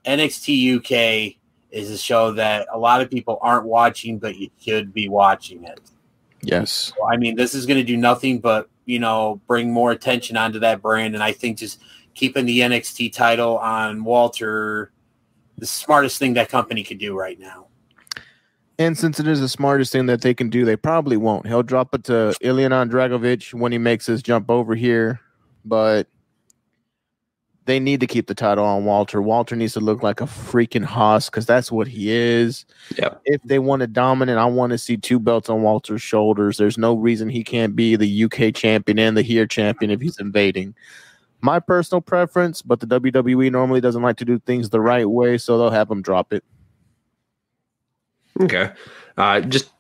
NXT UK is a show that a lot of people aren't watching, but you should be watching it. Yes. So, I mean, this is going to do nothing but, you know, bring more attention onto that brand, and I think just keeping the NXT title on Walter, the smartest thing that company could do right now. And since it is the smartest thing that they can do, they probably won't. He'll drop it to Ilya Dragovich when he makes his jump over here, but they need to keep the title on Walter. Walter needs to look like a freaking hoss because that's what he is. Yep. If they want to dominate, I want to see 2 belts on Walter's shoulders. There's no reason he can't be the UK champion and the here champion if he's invading. My personal preference, but the WWE normally doesn't like to do things the right way, so they'll have him drop it. Okay. Just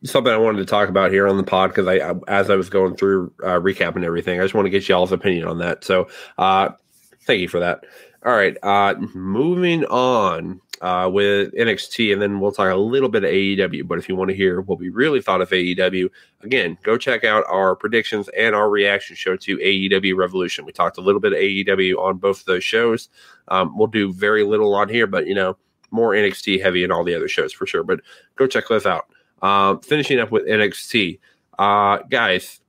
something I wanted to talk about here on the pod, because as I was going through recapping everything, I just want to get y'all's opinion on that. So thank you for that. All right. Moving on with NXT, and then we'll talk a little bit of AEW. But if you want to hear what we really thought of AEW, again, go check out our predictions and our reaction show to AEW Revolution. We talked a little bit of AEW on both of those shows. We'll do very little on here, but, you know, more NXT heavy in all the other shows for sure. But go check those out. Finishing up with NXT. Guys,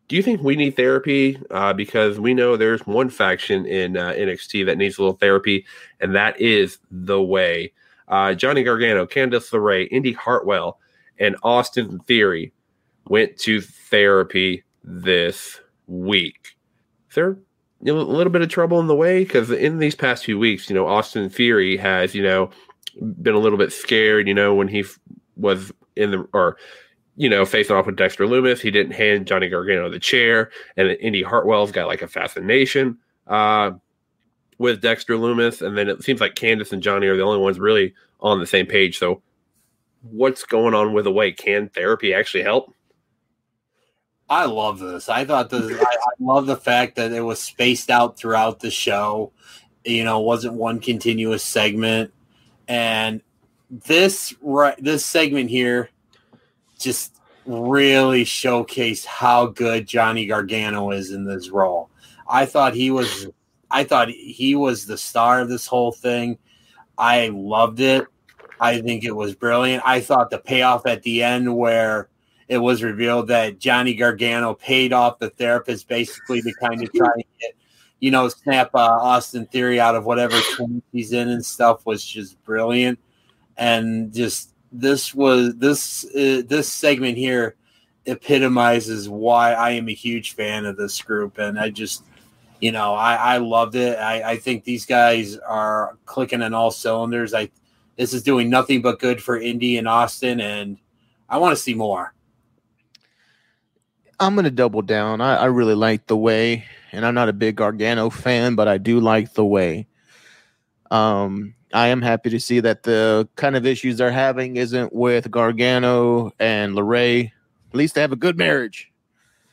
do you think we need therapy? Because we know there's one faction in NXT that needs a little therapy, and that is The Way. Johnny Gargano, Candice LeRae, Indy Hartwell, and Austin Theory went to therapy this week. Is there a little bit of trouble in The Way? Because in these past few weeks, you know, Austin Theory has, you know, been a little bit scared, you know, when he was in the, or, you know, facing off with Dexter Lumis. He didn't hand Johnny Gargano the chair, and Indy Hartwell's got like a fascination with Dexter Lumis, and then it seems like Candice and Johnny are the only ones really on the same page. So what's going on with The Way? Can therapy actually help? I love this. I love the fact that it was spaced out throughout the show. You know, it wasn't one continuous segment. And this segment here just really showcased how good Johnny Gargano is in this role. I thought he was the star of this whole thing. I loved it. I think it was brilliant. I thought the payoff at the end where it was revealed that Johnny Gargano paid off the therapist basically to kind of try and get, you know, snap Austin Theory out of whatever he's in and stuff was just brilliant. And just this segment here epitomizes why I am a huge fan of this group. And I just, you know, I loved it. I think these guys are clicking on all cylinders. This is doing nothing but good for Indy and Austin, and I want to see more. I'm going to double down. I really like The Way, and I'm not a big Gargano fan, but I do like The Way. I am happy to see that the kind of issues they're having isn't with Gargano and LeRae. At least they have a good marriage.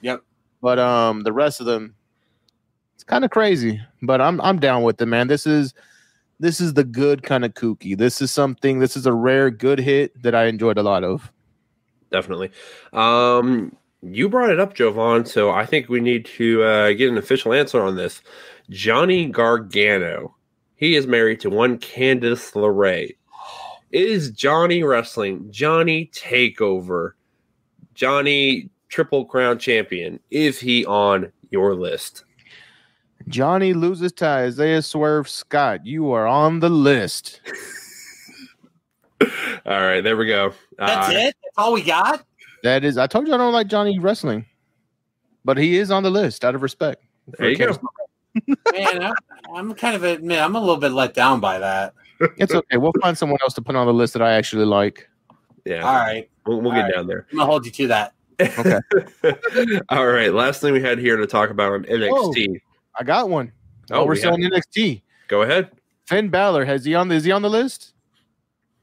Yep. But the rest of them, it's kind of crazy. But I'm down with it, man. This is the good kind of kooky. This is a rare good hit that I enjoyed a lot of. Definitely. You brought it up, Jovan, so I think we need to get an official answer on this. Johnny Gargano, he is married to one Candice LeRae. Is Johnny Wrestling, Johnny Takeover, Johnny Triple Crown Champion, is he on your list? Johnny loses to Isaiah Swerve Scott. You are on the list. All right, there we go. That's it? That's all we got? That is, I told you I don't like Johnny Wrestling. but he is on the list out of respect. There you go. Man, I'm kind of I'm a little bit let down by that. It's okay. We'll find someone else to put on the list that I actually like. Yeah. All right. We'll get down there. I'm going to hold you to that. Okay. All right. Last thing we had here to talk about on NXT. I got one. Oh, we're still on NXT. Go ahead. Finn Balor, is he on the list?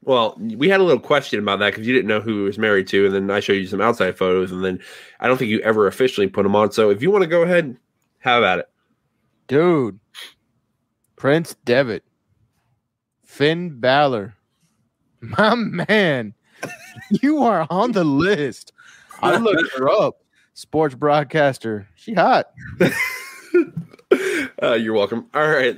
Well, we had a little question about that because you didn't know who he was married to, and then I showed you some outside photos, and then I don't think you ever officially put him on. So if you want to go ahead, have at it. Dude. Prince Devitt. Finn Balor. My man. You are on the list. I looked her up. Sports broadcaster. She hot. You're welcome. All right.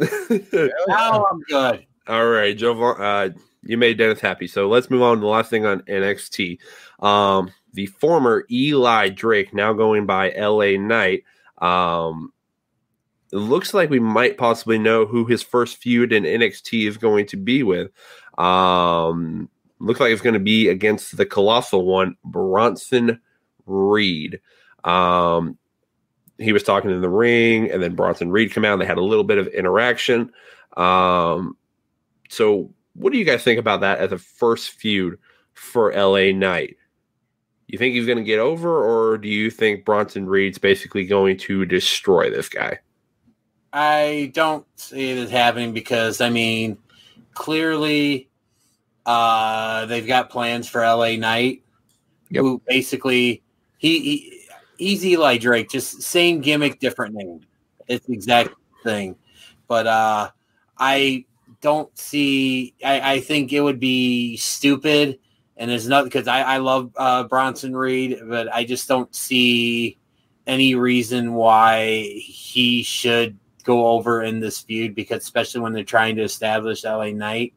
Now I'm good. All right, Jovan. You made Dennis happy. So let's move on to the last thing on NXT. The former Eli Drake, now going by LA Knight. It looks like we might possibly know who his first feud in NXT is going to be with. Looks like it's going to be against the colossal one, Bronson Reed. He was talking in the ring, and then Bronson Reed came out. They had a little bit of interaction. So what do you guys think about that as a first feud for LA Knight? You think he's going to get over, or do you think Bronson Reed's basically going to destroy this guy? I don't see it as happening because, I mean, clearly they've got plans for LA Knight, who basically he's Eli Drake, just same gimmick, different name. It's the exact thing. But I don't see – I think it would be stupid, and there's nothing – because I love Bronson Reed, but I just don't see any reason why he should go over in this feud, because especially when they're trying to establish LA Knight.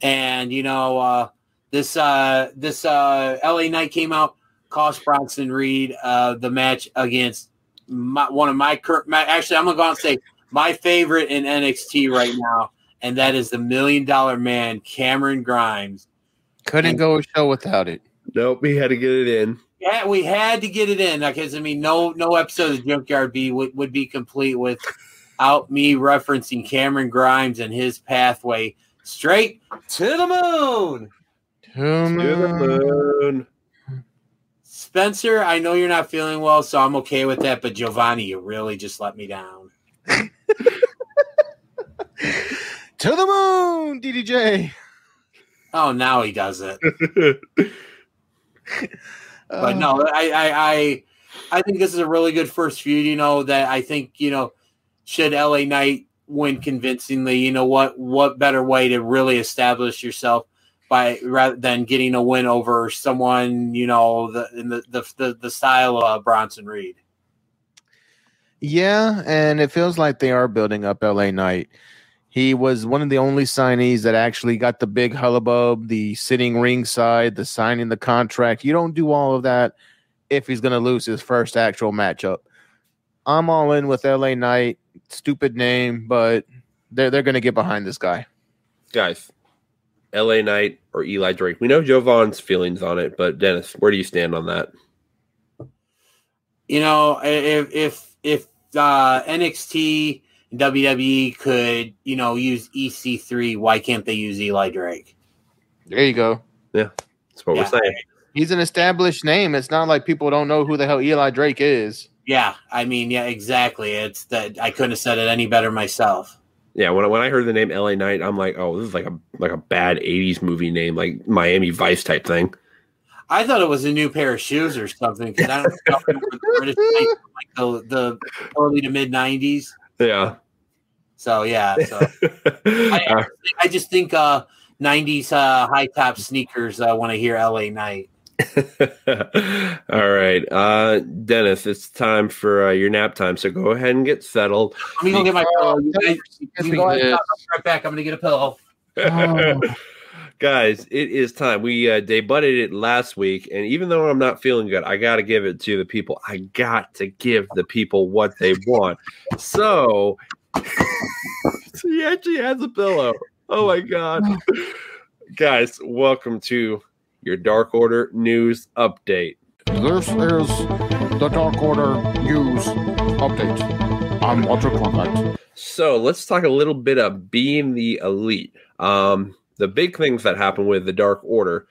And, you know, this LA Knight came out, cost Bronson Reed the match against one of my current – actually, I'm going to go out and say my favorite in NXT right now, and that is the $1 Million Man, Cameron Grimes. Couldn't go a show without it. Nope, we had to get it in. Yeah, we had to get it in because, I mean, no episode of Junkyard B would be complete without me referencing Cameron Grimes and his pathway straight to the moon. To the moon. Spencer, I know you're not feeling well, so I'm okay with that. But Jovanni, you really just let me down. To the moon, DDJ. Oh, now he does it. But no, I think this is a really good first feud. You know that I think should LA Knight win convincingly, you know what better way to really establish yourself rather than getting a win over someone in the style of Bronson Reed. Yeah, and it feels like they are building up LA Knight. He was one of the only signees that actually got the big hullabub, the sitting ringside, the signing the contract. You don't do all of that if he's going to lose his first actual matchup. I'm all in with LA Knight. Stupid name, but they're going to get behind this guy. Guys, LA Knight or Eli Drake. We know Jovan's feelings on it, but Dennis, where do you stand on that? If NXT and WWE could, use EC3, why can't they use Eli Drake? There you go. Yeah, that's what we're saying. He's an established name. It's not like people don't know who the hell Eli Drake is. Yeah, I mean, yeah, exactly. It's that I couldn't have said it any better myself. Yeah, when I heard the name LA Knight, I'm like, oh, this is like a bad '80s movie name, like Miami Vice type thing. I thought it was a new pair of shoes or something because I don't know if the British like the early to mid '90s. Yeah. So yeah, I just think '90s high top sneakers when I hear LA Knight. All right, Dennis, it's time for your nap time. So go ahead and get settled. Let me go get my pillow. You go ahead. I'll be right back. I'm going to get a pillow. Guys, it is time. We debuted it last week, and even though I'm not feeling good, I got to give it to the people. I got to give the people what they want. So he actually has a pillow. Oh my god, guys! Welcome to your Dark Order news update. This is the Dark Order news update. I'm Walter Cronkite. So let's talk a little bit of being the elite. The big things that happened with the Dark Order.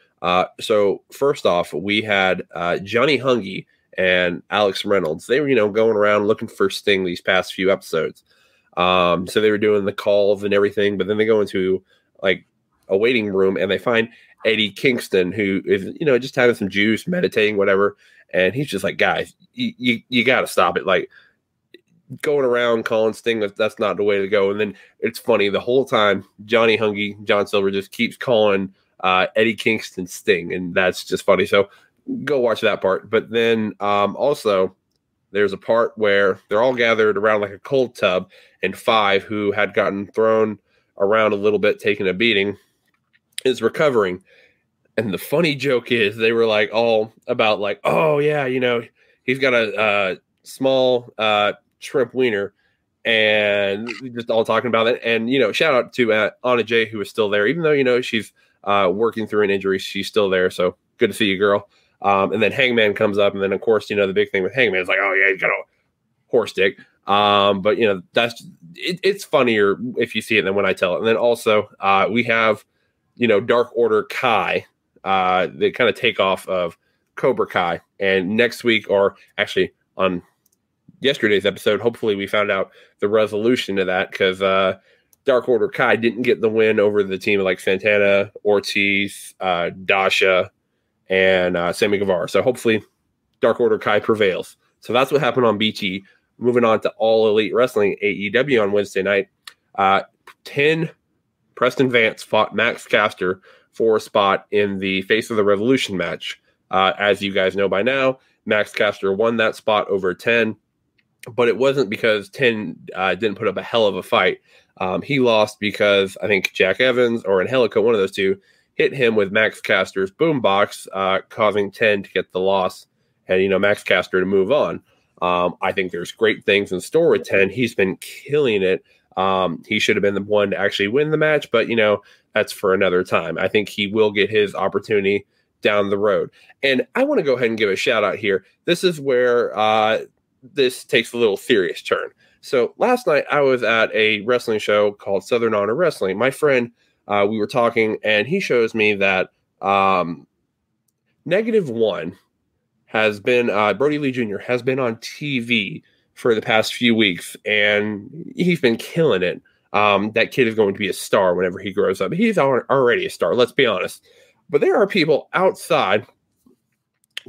So first off, we had Johnny Hungy and Alex Reynolds. They were, going around looking for Sting these past few episodes. So they were doing the calls and everything, but then they go into like a waiting room and they find Eddie Kingston, who is, just having some juice, meditating, whatever. And he's just like, guys, you got to stop it. Like, going around calling Sting, that's not the way to go. And then it's funny, the whole time, Johnny Hungy, John Silver, just keeps calling Eddie Kingston Sting. And that's just funny. So go watch that part. But then also, there's a part where they're all gathered around like a cold tub, and Five, who had gotten thrown around a little bit, taking a beating, is recovering. And the funny joke is they were like all about like, oh yeah, he's got a small shrimp wiener, and just all talking about it. And shout out to Anna Jay, who was still there, even though she's working through an injury, she's still there. So good to see you, girl. And then Hangman comes up, and then of course the big thing with Hangman is like, oh yeah, he's got a horse dick. But that's it's funnier if you see it than when I tell it. And then also we have Dark Order Kai, the kind of takeoff of Cobra Kai. And next week, or actually on yesterday's episode, hopefully we found out the resolution to that, because Dark Order Kai didn't get the win over the team like Santana, Ortiz, Dasha, and Sammy Guevara. So hopefully Dark Order Kai prevails. So that's what happened on BT. Moving on to All Elite Wrestling, AEW on Wednesday night. 10 Preston Vance fought Max Caster for a spot in the Face of the Revolution match. As you guys know by now, Max Caster won that spot over 10, but it wasn't because 10 didn't put up a hell of a fight. He lost because I think Jack Evans or Angelico, one of those two, hit him with Max Caster's boombox, causing 10 to get the loss and, Max Caster to move on. I think there's great things in store with 10. He's been killing it. He should have been the one to actually win the match, but, that's for another time. I think he will get his opportunity down the road. And I want to go ahead and give a shout out here. This is where this takes a little serious turn. So last night I was at a wrestling show called Southern Honor Wrestling. My friend, we were talking, and he shows me that -1 has been, Brody Lee Jr. has been on TV for the past few weeks, and he's been killing it. That kid is going to be a star whenever he grows up. He's already a star, let's be honest. But there are people outside,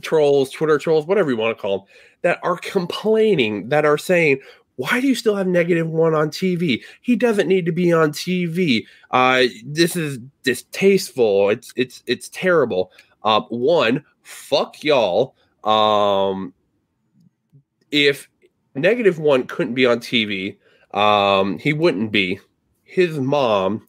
trolls, Twitter trolls, whatever you want to call them, that are complaining, that are saying, why do you still have -1 on TV? He doesn't need to be on TV. This is distasteful. It's terrible. One, fuck y'all. If -1 couldn't be on TV, he wouldn't be. His mom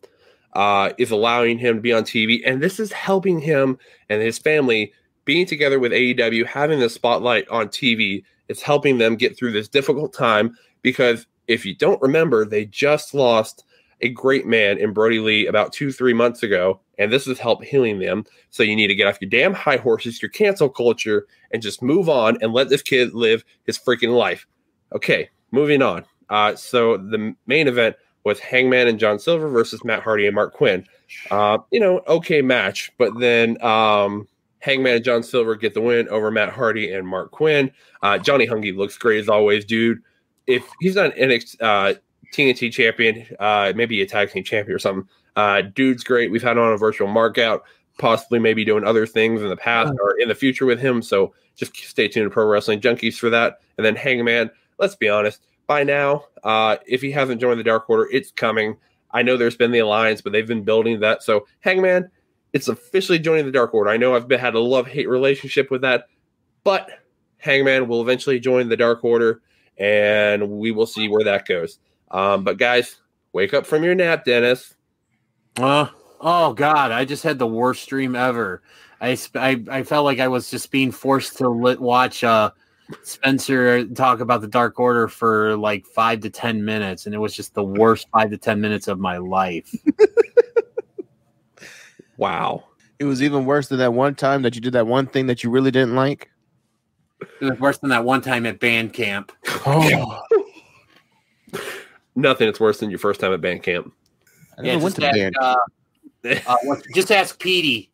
is allowing him to be on TV, and this is helping him and his family being together with AEW, having the spotlight on TV. It's helping them get through this difficult time, because if you don't remember, they just lost a great man in Brody Lee about 2-3 months ago, and this has helped healing them. So you need to get off your damn high horses, your cancel culture, and just move on and let this kid live his freaking life. Okay, moving on. So the main event was Hangman and John Silver versus Matt Hardy and Mark Quinn. Okay match, but then Hangman and John Silver get the win over Matt Hardy and Mark Quinn. Johnny Hungy looks great as always, dude. If he's not an TNT champion, maybe a tag team champion or something, dude's great. We've had him on a virtual markout, possibly maybe doing other things in the past or in the future with him. So just stay tuned to Pro Wrestling Junkies for that. And then Hangman, let's be honest, by now, if he hasn't joined the Dark Order, it's coming. I know there's been the alliance, but they've been building that. So Hangman, it's officially joining the Dark Order. I know I've had a love-hate relationship with that, but Hangman will eventually join the Dark Order, and we will see where that goes. But guys, wake up from your nap, Dennis. Oh God, I just had the worst stream ever. I felt like I was just being forced to watch Spencer talk about the Dark Order for like 5 to 10 minutes, and it was just the worst 5 to 10 minutes of my life. Wow. It was even worse than that one time that you did that one thing that you really didn't like. It was worse than that one time at band camp. Oh, Nothing is worse than your first time at band camp. I never went to band. Just ask Petey.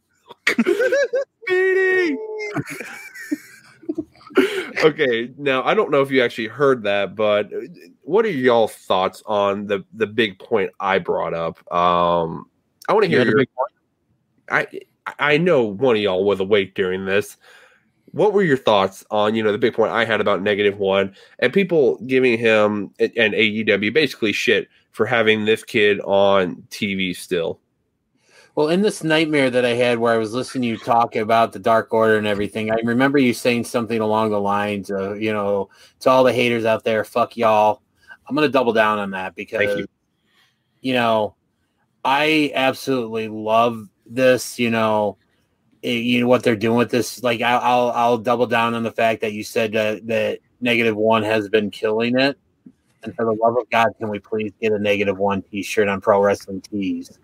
Petey! Okay, now I don't know if you actually heard that, but what are y'all thoughts on the big point I brought up? I want to hear your big point. I know one of y'all was awake during this. What were your thoughts on, the big point I had about -1 and people giving him and AEW basically shit for having this kid on TV still? Well, in this nightmare that I had where I was listening to you talk about the Dark Order and everything, I remember you saying something along the lines of, to all the haters out there, fuck y'all. I'm going to double down on that because, I absolutely love this, what they're doing with this. Like, I'll double down on the fact that you said that -1 has been killing it. And for the love of God, can we please get a -1 t-shirt on Pro Wrestling Tees?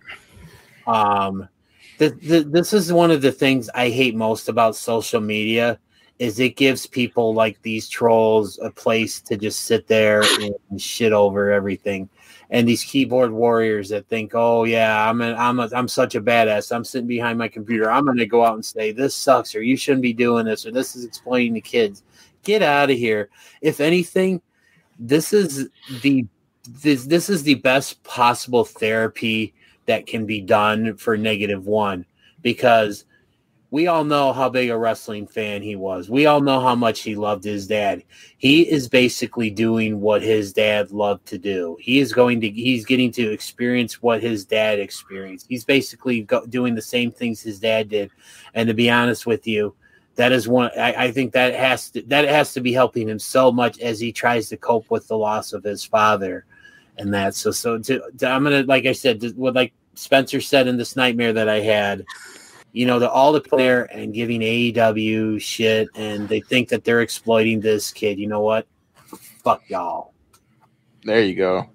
This is one of the things I hate most about social media is it gives people like these trolls a place to just sit there and shit over everything. And these keyboard warriors that think, oh yeah, I'm such a badass. I'm sitting behind my computer. I'm going to go out and say this sucks, or you shouldn't be doing this, or this is exploiting the kids. Get out of here. If anything, this is the best possible therapy that can be done for -1, because we all know how big a wrestling fan he was. We all know how much he loved his dad. He is basically doing what his dad loved to do. He's getting to experience what his dad experienced. He's basically doing the same things his dad did. And to be honest with you, that is one. I think that has to be helping him so much as he tries to cope with the loss of his father. And that I'm gonna, like I said, what like Spencer said in this nightmare that I had, all the player and giving AEW shit, and they think that they're exploiting this kid. You know what? Fuck y'all. There you go.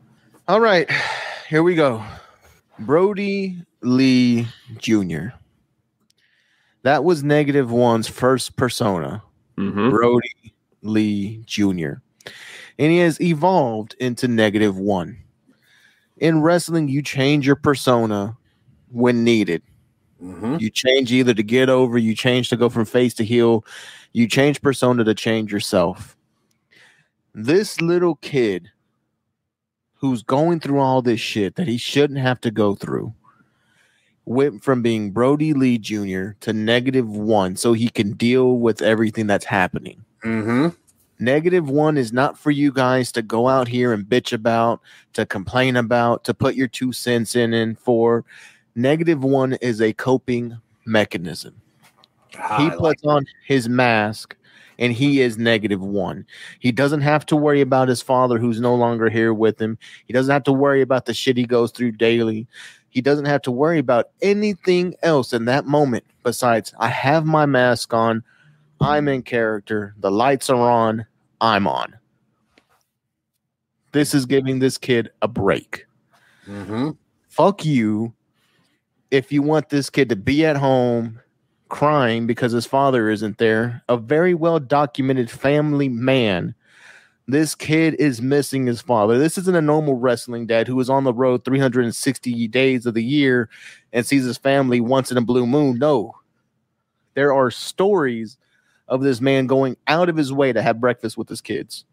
All right, here we go. Brody Lee Jr. That was -1's first persona. Mm-hmm. Brody Lee Jr. And he has evolved into -1. In wrestling, you change your persona when needed. Mm-hmm. You change either to get over, you change to go from face to heel, you change persona to change yourself. This little kid who's going through all this shit that he shouldn't have to go through went from being Brody Lee Jr. to -1 so he can deal with everything that's happening. Mm-hmm. -1 is not for you guys to go out here and bitch about, to complain about, to put your 2 cents in for. -1 is a coping mechanism. He puts on his mask and he is -1. He doesn't have to worry about his father who's no longer here with him. He doesn't have to worry about the shit he goes through daily. He doesn't have to worry about anything else in that moment besides, I have my mask on. I'm in character. The lights are on. I'm on. This is giving this kid a break. Mm-hmm. Fuck you if you want this kid to be at home crying because his father isn't there. A very well-documented family man. This kid is missing his father. This isn't a normal wrestling dad who is on the road 360 days of the year and sees his family once in a blue moon. No. There are stories of this man going out of his way to have breakfast with his kids.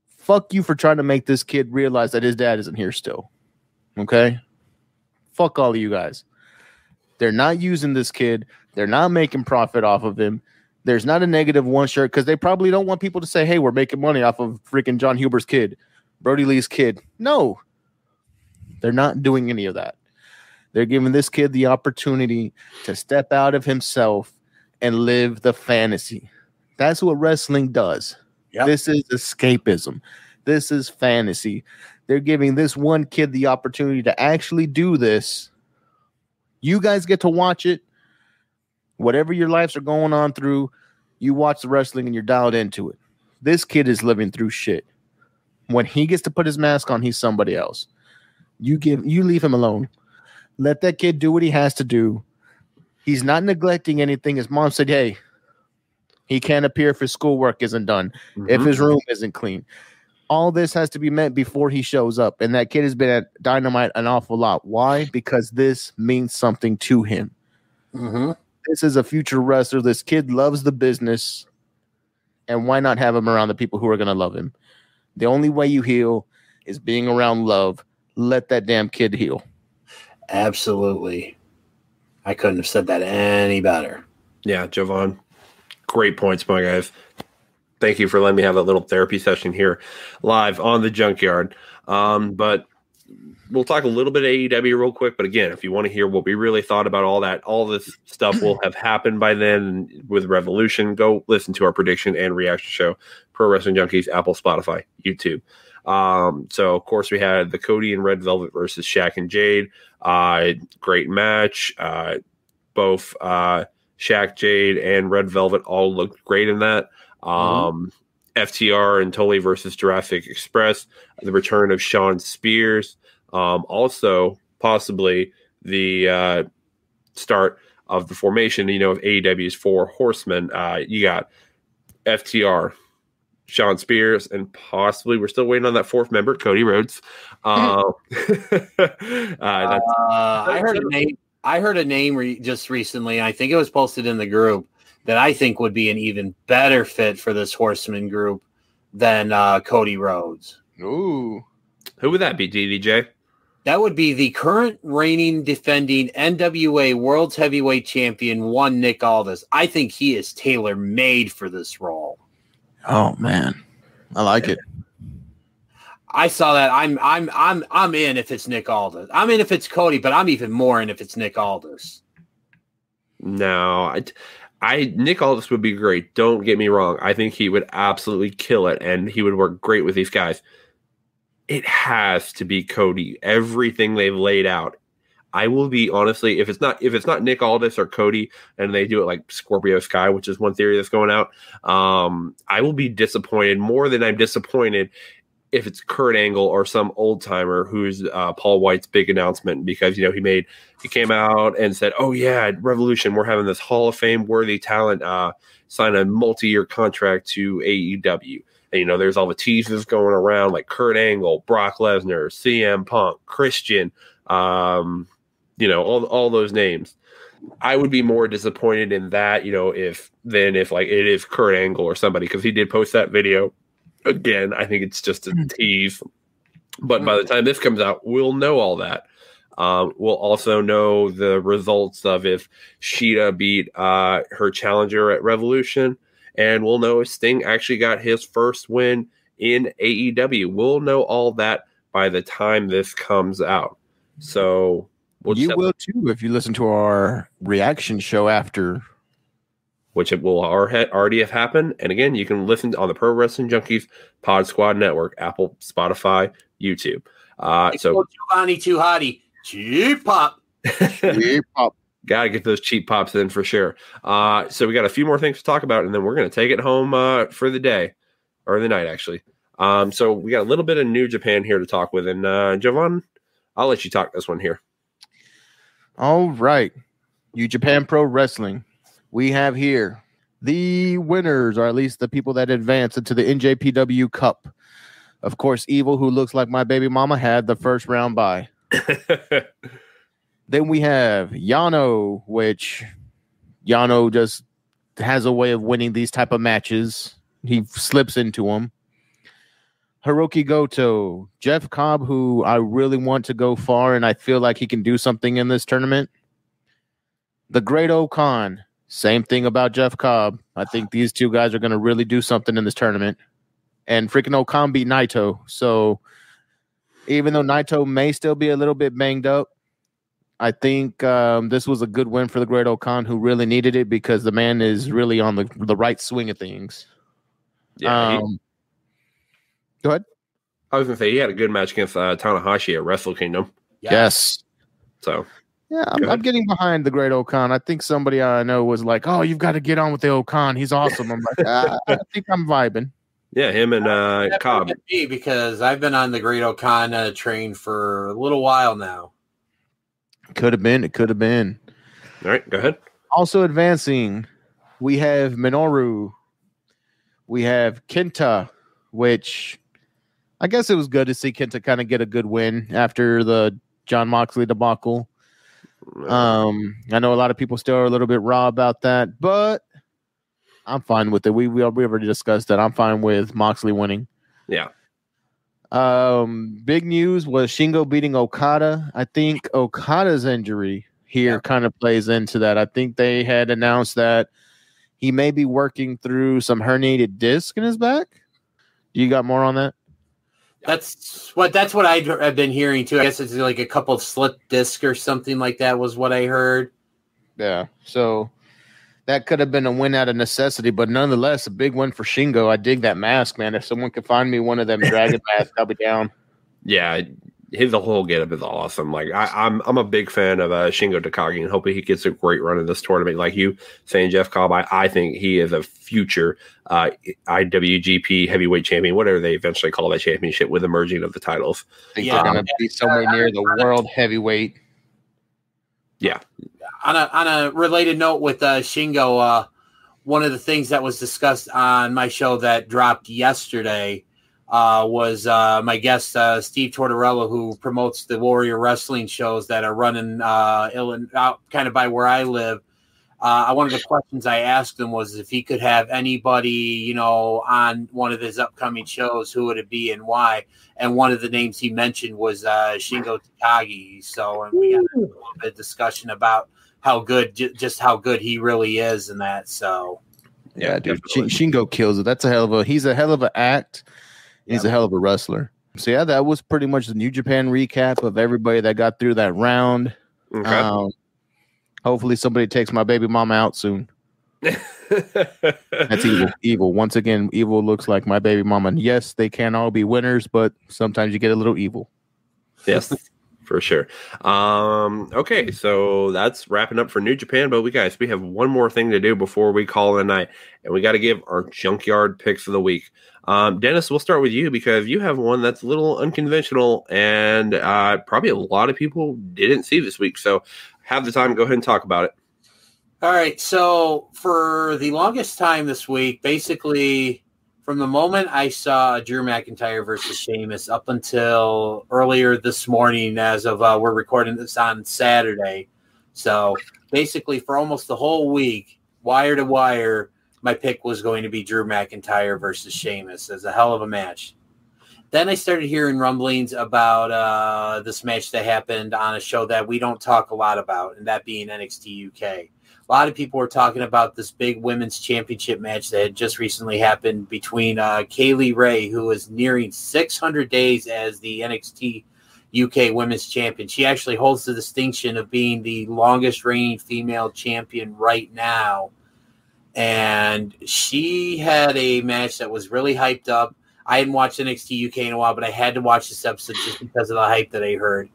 Fuck you for trying to make this kid realize that his dad isn't here still. Okay? Fuck all of you guys. They're not using this kid. They're not making profit off of him. There's not a -1 shirt because they probably don't want people to say, hey, we're making money off of freaking John Huber's kid, Brody Lee's kid. No. They're not doing any of that. They're giving this kid the opportunity to step out of himself and live the fantasy. That's what wrestling does. Yep. This is escapism. This is fantasy. They're giving this one kid the opportunity to actually do this. You guys get to watch it. Whatever your lives are going on through, you watch the wrestling and you're dialed into it. This kid is living through shit. When he gets to put his mask on, he's somebody else. You leave him alone. Let that kid do what he has to do. He's not neglecting anything. His mom said, hey, He can't appear if his schoolwork isn't done, if his room isn't clean. All this has to be met before he shows up. And that kid has been at Dynamite an awful lot. Why? Because this means something to him. This is a future wrestler. This kid loves the business. And why not have him around the people who are going to love him? The only way you heal is being around love. Let that damn kid heal. Absolutely. I couldn't have said that any better. Yeah, Jovan. Great points, my guys. Thank you for letting me have that little therapy session here live on the Junkyard. But we'll talk a little bit of AEW real quick. But again, if you want to hear what we really thought about all this stuff will have happened by then with Revolution, go listen to our prediction and reaction show, Pro Wrestling Junkies, Apple, Spotify, YouTube. So, of course, we had the Cody and Red Velvet versus Shaq and Jade. Great match. Both Shaq, Jade, and Red Velvet all looked great in that. FTR and Tully versus Jurassic Express, the return of Sean Spears, also possibly the start of the formation, of AEW's 4 horsemen. You got FTR, Sean Spears, and possibly we're still waiting on that 4th member, Cody Rhodes. I heard a name just recently. I think it was posted in the group that I think would be an even better fit for this horseman group than Cody Rhodes. Ooh. Who would that be, DDJ? That would be the current reigning defending NWA World's Heavyweight Champion, one Nick Aldis. I think he is tailor-made for this role. Oh man. I like it. I saw that. I'm in if it's Nick Aldis. I'm in if it's Cody, but I'm even more in if it's Nick Aldis. No, Nick Aldis would be great. Don't get me wrong. I think he would absolutely kill it, and he would work great with these guys. It has to be Cody. Everything they've laid out. I will be honestly, if it's not Nick Aldis or Cody, and they do it like Scorpio Sky, which is one theory that's going out, I will be disappointed more than I'm disappointed if it's Kurt Angle or some old timer who's Paul White's big announcement, because he came out and said, "Oh yeah, at Revolution, we're having this Hall of Fame worthy talent sign a multi-year contract to AEW." And there's all the teasers going around like Kurt Angle, Brock Lesnar, CM Punk, Christian, all those names. I would be more disappointed in that, if like it is Kurt Angle or somebody, because he did post that video. Again, I think it's just a tease. But by the time this comes out, we'll know all that. We'll also know the results of if Sheeta beat her challenger at Revolution. And we'll know if Sting actually got his first win in AEW. We'll know all that by the time this comes out. So you will too if you listen to our reaction show after. Which it will already have happened. And again, you can listen on the Pro Wrestling Junkies Pod Squad Network, Apple, Spotify, YouTube. So Jovanni too hotty. Cheap pop. Cheap pop. Got to get those cheap pops in for sure. So we got a few more things to talk about, and then we're going to take it home for the day, or the night, actually. So we got a little bit of New Japan here to talk with. And Jovan, I'll let you talk this one here. All right. New Japan Pro Wrestling. We have here the winners, or at least the people that advance into the NJPW Cup. Of course, Evil, who looks like my baby mama, had the first round bye. Then we have Yano, which Yano just has a way of winning these type of matches. He slips into them. Hiroki Goto, Jeff Cobb, who I really want to go far, and I feel like he can do something in this tournament. The Great Okan, same thing about Jeff Cobb. I think these two guys are going to really do something in this tournament. And freaking Okan beat Naito. So even though Naito may still be a little bit banged up, I think this was a good win for the Great Okan, who really needed it because the man is really on the right swing of things. Yeah. Go ahead. I was going to say, he had a good match against Tanahashi at Wrestle Kingdom. Yes. So, yeah, I'm getting behind the Great Okan. I think somebody I know was like, "Oh, you've got to get on with the Okan. He's awesome." I'm like, I think I'm vibing. Yeah, him and Cobb. Me, because I've been on the Great Okan train for a little while now. Could have been. It could have been. All right, go ahead. Also advancing, we have Minoru, We have Kenta, which I guess it was good to see Kenta kind of get a good win after the John Moxley debacle. I know a lot of people still are a little bit raw about that, but I'm fine with it. We already discussed that. I'm fine with Moxley winning. Yeah. Big news was Shingo beating Okada. I think Okada's injury here kind of plays into that. I think they had announced that he may be working through some herniated disc in his back. You got more on that? That's what I've been hearing too. I guess it's like a couple of slip discs or something like that was what I heard. Yeah. So that could have been a win out of necessity, but nonetheless, a big win for Shingo. I dig that mask, man. If someone could find me one of them dragon masks, I'll be down. Yeah, his whole getup is awesome. Like I'm a big fan of Shingo Takagi, and hoping he gets a great run in this tournament. Like you saying, Jeff Cobb, I think he is a future IWGP heavyweight champion, whatever they eventually call that championship, with the merging of the titles. I think they're going to be somewhere near the world heavyweight. Yeah. On a related note with Shingo, one of the things that was discussed on my show that dropped yesterday was my guest, Steve Tortorella, who promotes the Warrior Wrestling shows that are running out kind of by where I live. One of the questions I asked him was if he could have anybody, on one of his upcoming shows, who would it be and why? And one of the names he mentioned was Shingo Takagi. So we got a little bit of discussion about how good he really is in that. So yeah, dude, Shingo kills it. He's a hell of an act. He's a hell of a wrestler. So yeah, that was pretty much the New Japan recap of everybody that got through that round. Okay. Hopefully somebody takes my baby mama out soon. That's evil. Evil. Once again, evil looks like my baby mama. And yes, they can't all be winners, but sometimes you get a little evil. Yes, for sure. Okay, so that's wrapping up for New Japan, but we have one more thing to do before we call it a night, and we got to give our Junkyard Picks of the week. Dennis, we'll start with you because you have one that's a little unconventional and probably a lot of people didn't see this week. So have the time. Go ahead and talk about it. All right. So for the longest time this week, basically from the moment I saw Drew McIntyre versus Sheamus up until earlier this morning, as of we're recording this on Saturday. So basically for almost the whole week, wire to wire, my pick was going to be Drew McIntyre versus Sheamus as a hell of a match. Then I started hearing rumblings about this match that happened on a show that we don't talk a lot about, and that being NXT UK. A lot of people were talking about this big women's championship match that had just recently happened between Kaylee Ray, who is nearing 600 days as the NXT UK women's champion. She actually holds the distinction of being the longest reigning female champion right now. And she had a match that was really hyped up. I hadn't watched NXT UK in a while, but I had to watch this episode just because of the hype that I heard.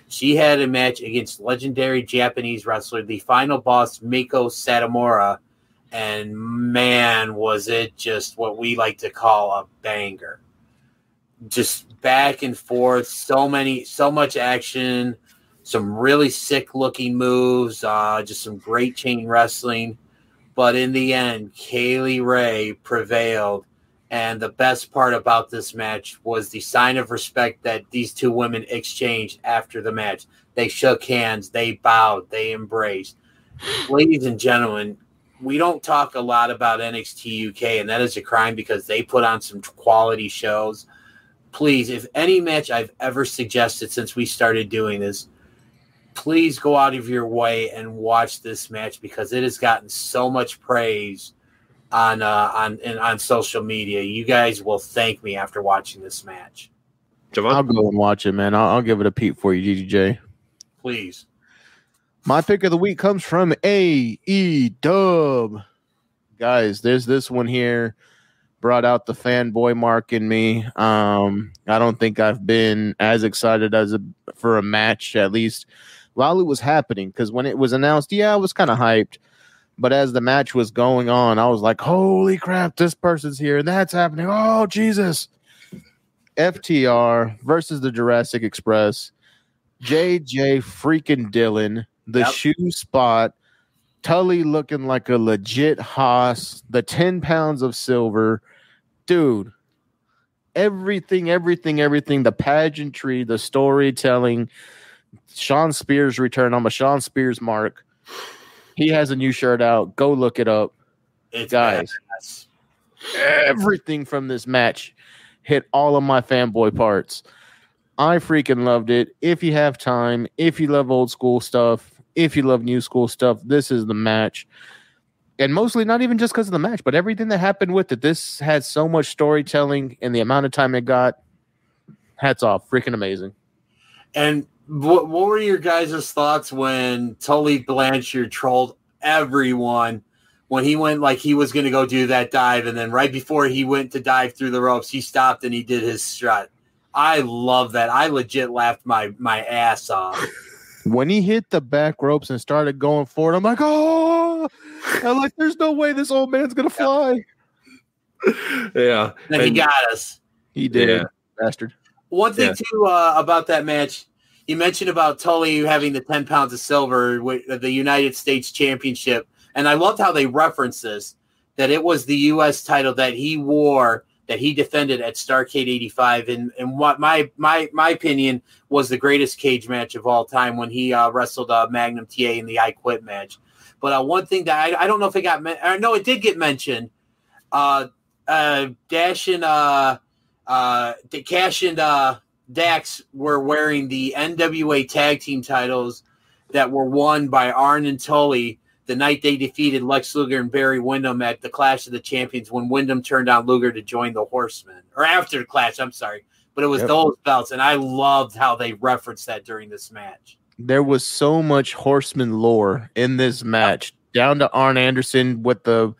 She had a match against legendary Japanese wrestler, the final boss, Miko Satomura, and man, was it just what we like to call a banger. Just back and forth, so much action, some really sick-looking moves, just some great chain wrestling. But in the end, Kaylee Ray prevailed. And the best part about this match was the sign of respect that these two women exchanged after the match. They shook hands, they bowed, they embraced. Ladies and gentlemen, we don't talk a lot about NXT UK, and that is a crime because they put on some quality shows. Please, if any match I've ever suggested since we started doing this, please go out of your way and watch this match because it has gotten so much praise on social media. You guys will thank me after watching this match. Jovanni? I'll go and watch it, man. I'll give it a peep for you, GGJ. Please. My pick of the week comes from AEW. Guys, there's this one here. Brought out the fanboy mark in me. I don't think I've been as excited for a match, at least while it was happening. Because when it was announced, I was kind of hyped. But as the match was going on, I was like, holy crap, this person's here. And that's happening. Oh, Jesus. FTR versus the Jurassic Express. JJ freaking Dillon. The shoe spot. Tully looking like a legit hoss. The 10 pounds of silver. dude, everything, the pageantry, the storytelling, Sean Spears' return. I'm a Sean Spears mark. He has a new shirt out. Go look it up. It's guys. badass. Everything from this match hit all of my fanboy parts. I freaking loved it. If you have time, if you love old school stuff, if you love new school stuff, this is the match. And mostly not even just because of the match, but everything that happened with it. This had so much storytelling and the amount of time it got. Hats off. Freaking amazing. And what were your guys' thoughts when Tully Blanchard trolled everyone when he went like he was going to go do that dive, and then right before he went to dive through the ropes, he stopped and he did his strut. I love that. I legit laughed my ass off. When he hit the back ropes and started going forward, I'm like, oh, I'm like, there's no way this old man's going to fly. Yeah. And he got us. He did, bastard. One thing, too, about that match, you mentioned about Tully having the 10 pounds of silver with the United States Championship, and I loved how they referenced this, that it was the U.S. title that he wore, that he defended at Starrcade 85, and what my opinion was the greatest cage match of all time when he wrestled Magnum TA in the I Quit match. But one thing that I don't know if it got mentioned, no, it did get mentioned. Dash and Cash and Dax were wearing the NWA tag team titles that were won by Arn and Tully the night they defeated Lex Luger and Barry Windham at the Clash of the Champions when Windham turned on Luger to join the Horsemen. Or after the Clash, I'm sorry. But it was those belts, and I loved how they referenced that during this match. There was so much Horseman lore in this match, down to Arn Anderson with the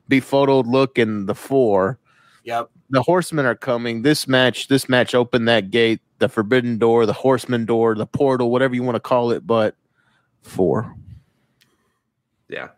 befuddled look and the 4. Yep. The Horsemen are coming. This match opened that gate, the forbidden door, the Horseman door, the portal, whatever you want to call it, but 4. Yeah,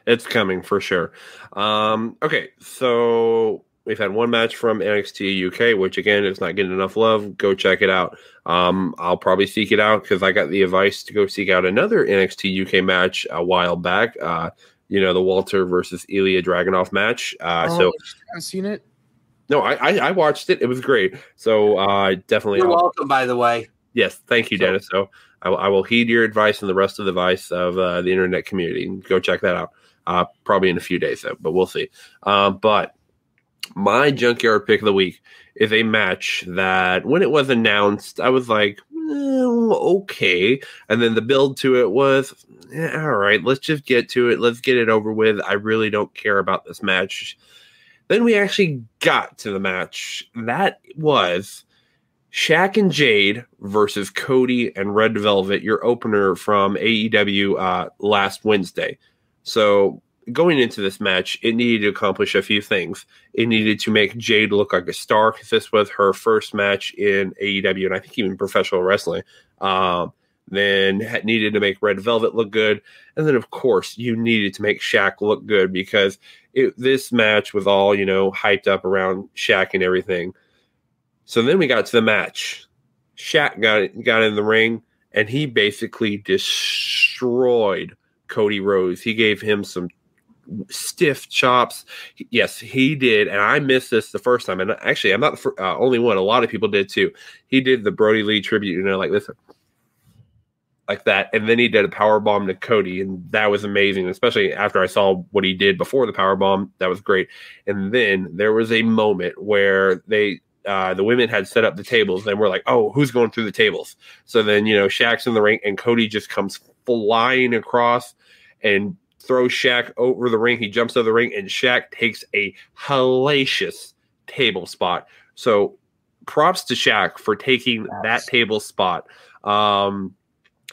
it's coming for sure. Okay, so we've had one match from NXT UK, which again is not getting enough love. Go check it out. I'll probably seek it out because I got the advice to go seek out another NXT UK match a while back. The Walter versus Ilya Dragunov match. So I've seen it. No, I watched it. It was great. So definitely. You're welcome, by the way. Yes, thank you, Dennis. So I will heed your advice and the rest of the advice of the internet community. Go check that out. Probably in a few days, though, but we'll see. But my Junkyard Pick of the Week is a match that when it was announced, I was like, okay. And then the build to it was, all right, let's just get to it. Let's get it over with. I really don't care about this match. Then we actually got to the match. That was Shaq and Jade versus Cody and Red Velvet, your opener from AEW last Wednesday. So going into this match, it needed to accomplish a few things. It needed to make Jade look like a star because this was her first match in AEW and I think even professional wrestling. Then needed to make Red Velvet look good. And then, of course, you needed to make Shaq look good because this match was all, hyped up around Shaq and everything. So then we got to the match. Shaq got in the ring, and he basically destroyed Cody Rhodes. He gave him some stiff chops. Yes, he did, and I missed this the first time. And actually, I'm not the only one. A lot of people did, too. He did the Brody Lee tribute, like this. Like that, and then he did a powerbomb to Cody, and that was amazing, especially after I saw what he did before the powerbomb. That was great. And then there was a moment where the women had set up the tables, and we're like, oh, who's going through the tables? So then, Shaq's in the ring, and Cody just comes flying across and throws Shaq over the ring. He jumps over the ring, and Shaq takes a hellacious table spot. So props to Shaq for taking that table spot.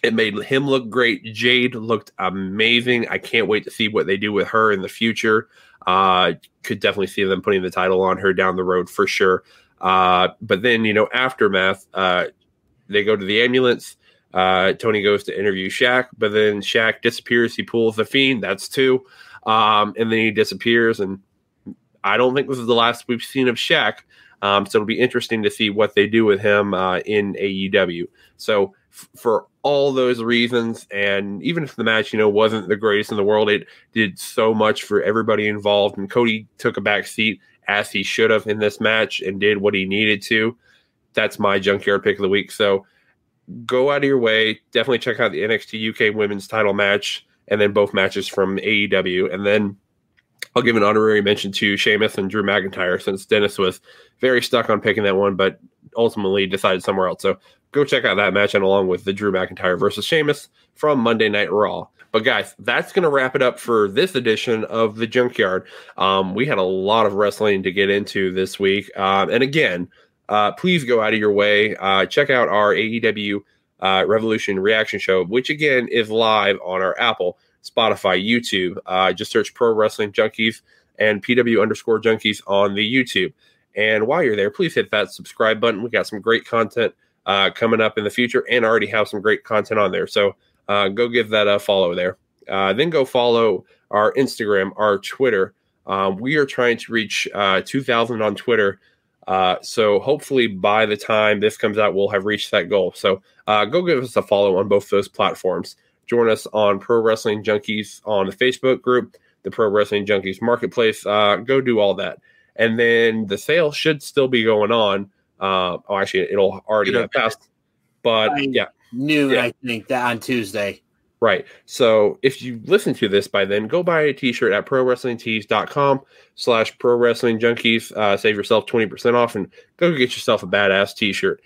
It made him look great. Jade looked amazing. I can't wait to see what they do with her in the future. Could definitely see them putting the title on her down the road for sure. But then, aftermath, they go to the ambulance. Tony goes to interview Shaq, but then Shaq disappears. He pulls the Fiend. That's 2. And then he disappears. And I don't think this is the last we've seen of Shaq. So it'll be interesting to see what they do with him in AEW. So for all those reasons, and even if the match, wasn't the greatest in the world, it did so much for everybody involved. And Cody took a back seat, as he should have in this match and did what he needed to. That's my Junkyard pick of the week. So go out of your way. Definitely check out the NXT UK women's title match and then both matches from AEW. And then I'll give an honorary mention to Sheamus and Drew McIntyre, since Dennis was very stuck on picking that one, but ultimately decided somewhere else. So go check out that match, and along with the Drew McIntyre versus Sheamus from Monday Night Raw. But guys, that's going to wrap it up for this edition of the Junkyard. We had a lot of wrestling to get into this week. And again, please go out of your way. Check out our AEW Revolution reaction show, which again is live on our Apple, Spotify, YouTube. Just search Pro Wrestling Junkies and PW_Junkies on the YouTube. And while you're there, please hit that subscribe button. We got some great content coming up in the future, and already have some great content on there. So go give that a follow there. Then go follow our Instagram, our Twitter. We are trying to reach 2,000 on Twitter. So hopefully by the time this comes out, we'll have reached that goal. So go give us a follow on both those platforms. Join us on Pro Wrestling Junkies on the Facebook group, the Pro Wrestling Junkies Marketplace. Go do all that. And then the sale should still be going on. Actually, it'll already have passed. But noon, I think, that on Tuesday. Right. So if you listen to this by then, go buy a t-shirt at prowrestlingtees.com/Pro Wrestling Junkies. Save yourself 20% off and go get yourself a badass t-shirt.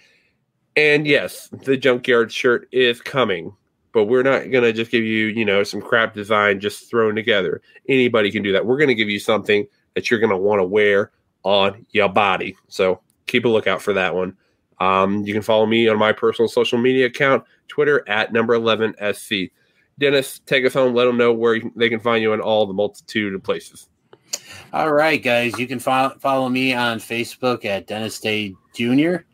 And yes, the Junkyard shirt is coming, but we're not going to just give you, some crap design just thrown together. Anybody can do that. We're going to give you something that you're going to want to wear on your body. So keep a lookout for that one. You can follow me on my personal social media account, Twitter at @11SC. Dennis, take us home. Let them know where they can find you in all the multitude of places. All right, guys. You can follow me on Facebook at Dennis Day Jr.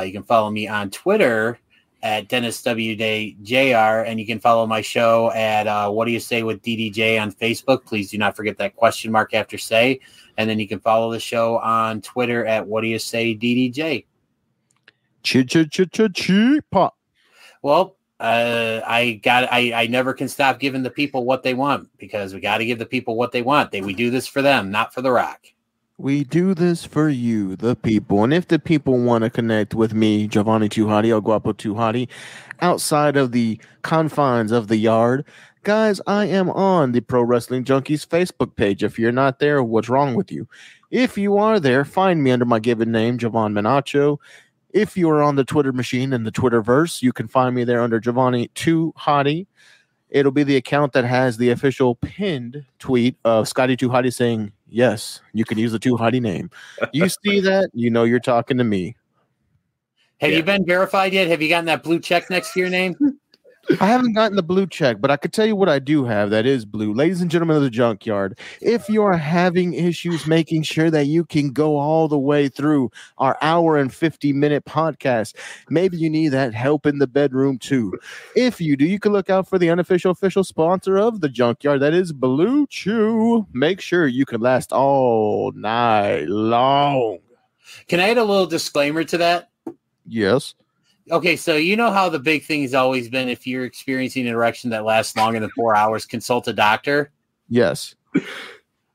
You can follow me on Twitter at Dennis W. Day Jr. And you can follow my show at What Do You Say with DDJ on Facebook. Please do not forget that question mark after say. And then you can follow the show on Twitter at What Do You Say DDJ. Pop. Well, I never can stop giving the people what they want, because we got to give the people what they want. We do this for them, not for The Rock. We do this for you, the people. And if the people want to connect with me, Jovanni Too Hotty, El Guapo Too Hotty, outside of the confines of the yard, guys, I am on the Pro Wrestling Junkies Facebook page. If you're not there, what's wrong with you? If you are there, find me under my given name, Jovan Menacho. If you are on the Twitter machine and the Twitterverse, you can find me there under Jovanni Too Hotty. It'll be the account that has the official pinned tweet of Scotty Too Hotty saying, yes, you can use the Too Hotty name. You see that, you're talking to me. Have you been verified yet? Have you gotten that blue check next to your name? I haven't gotten the blue check, but I could tell you what I do have that is blue. Ladies and gentlemen of the Junkyard, if you are having issues making sure that you can go all the way through our hour and 50-minute podcast, maybe you need that help in the bedroom too. If you do, you can look out for the unofficial official sponsor of the Junkyard, that is Blue Chew. Make sure you can last all night long. Can I add a little disclaimer to that? Yes. Okay, so you know how the big thing has always been, if you're experiencing an erection that lasts longer than 4 hours, consult a doctor? Yes.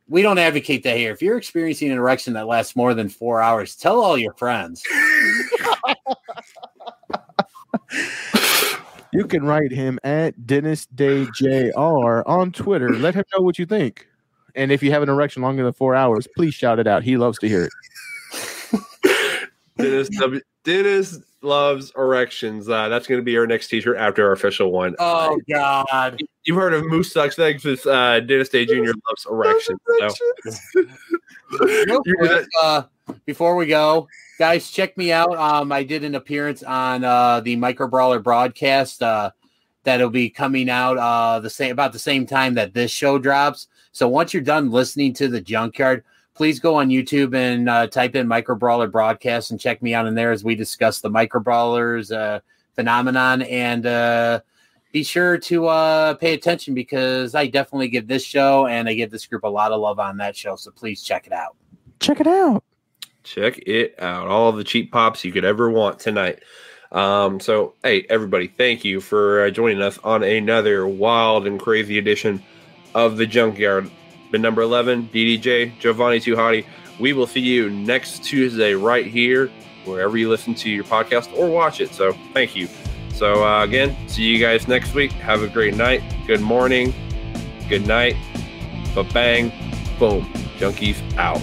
We don't advocate that here. If you're experiencing an erection that lasts more than 4 hours, tell all your friends. You can write him at Dennis Day Jr. on Twitter. Let him know what you think. And if you have an erection longer than 4 hours, please shout it out. He loves to hear it. Dennis loves erections. That's going to be our next t-shirt after our official one. Oh, God. You've heard of Moose Sucks Eggs. This Dennis Day Jr. loves erections. So. Before we go, guys, check me out. I did an appearance on the Micro Brawler broadcast that'll be coming out about the same time that this show drops. So once you're done listening to the Junkyard, please go on YouTube and type in Micro Brawler broadcast and check me out in there as we discuss the Micro Brawlers phenomenon. And be sure to pay attention, because I definitely give this show and I give this group a lot of love on that show. So please check it out. Check it out. Check it out. All the cheap pops you could ever want tonight. So, hey, everybody, thank you for joining us on another wild and crazy edition of the Junkyard. Been number 11, DDJ, Jovanni Too Hotty. we will see you next Tuesday right here, wherever you listen to your podcast or watch it. So thank you. So again, see you guys next week. Have a great night. Good morning. Good night. Ba-bang. Boom. Junkies out.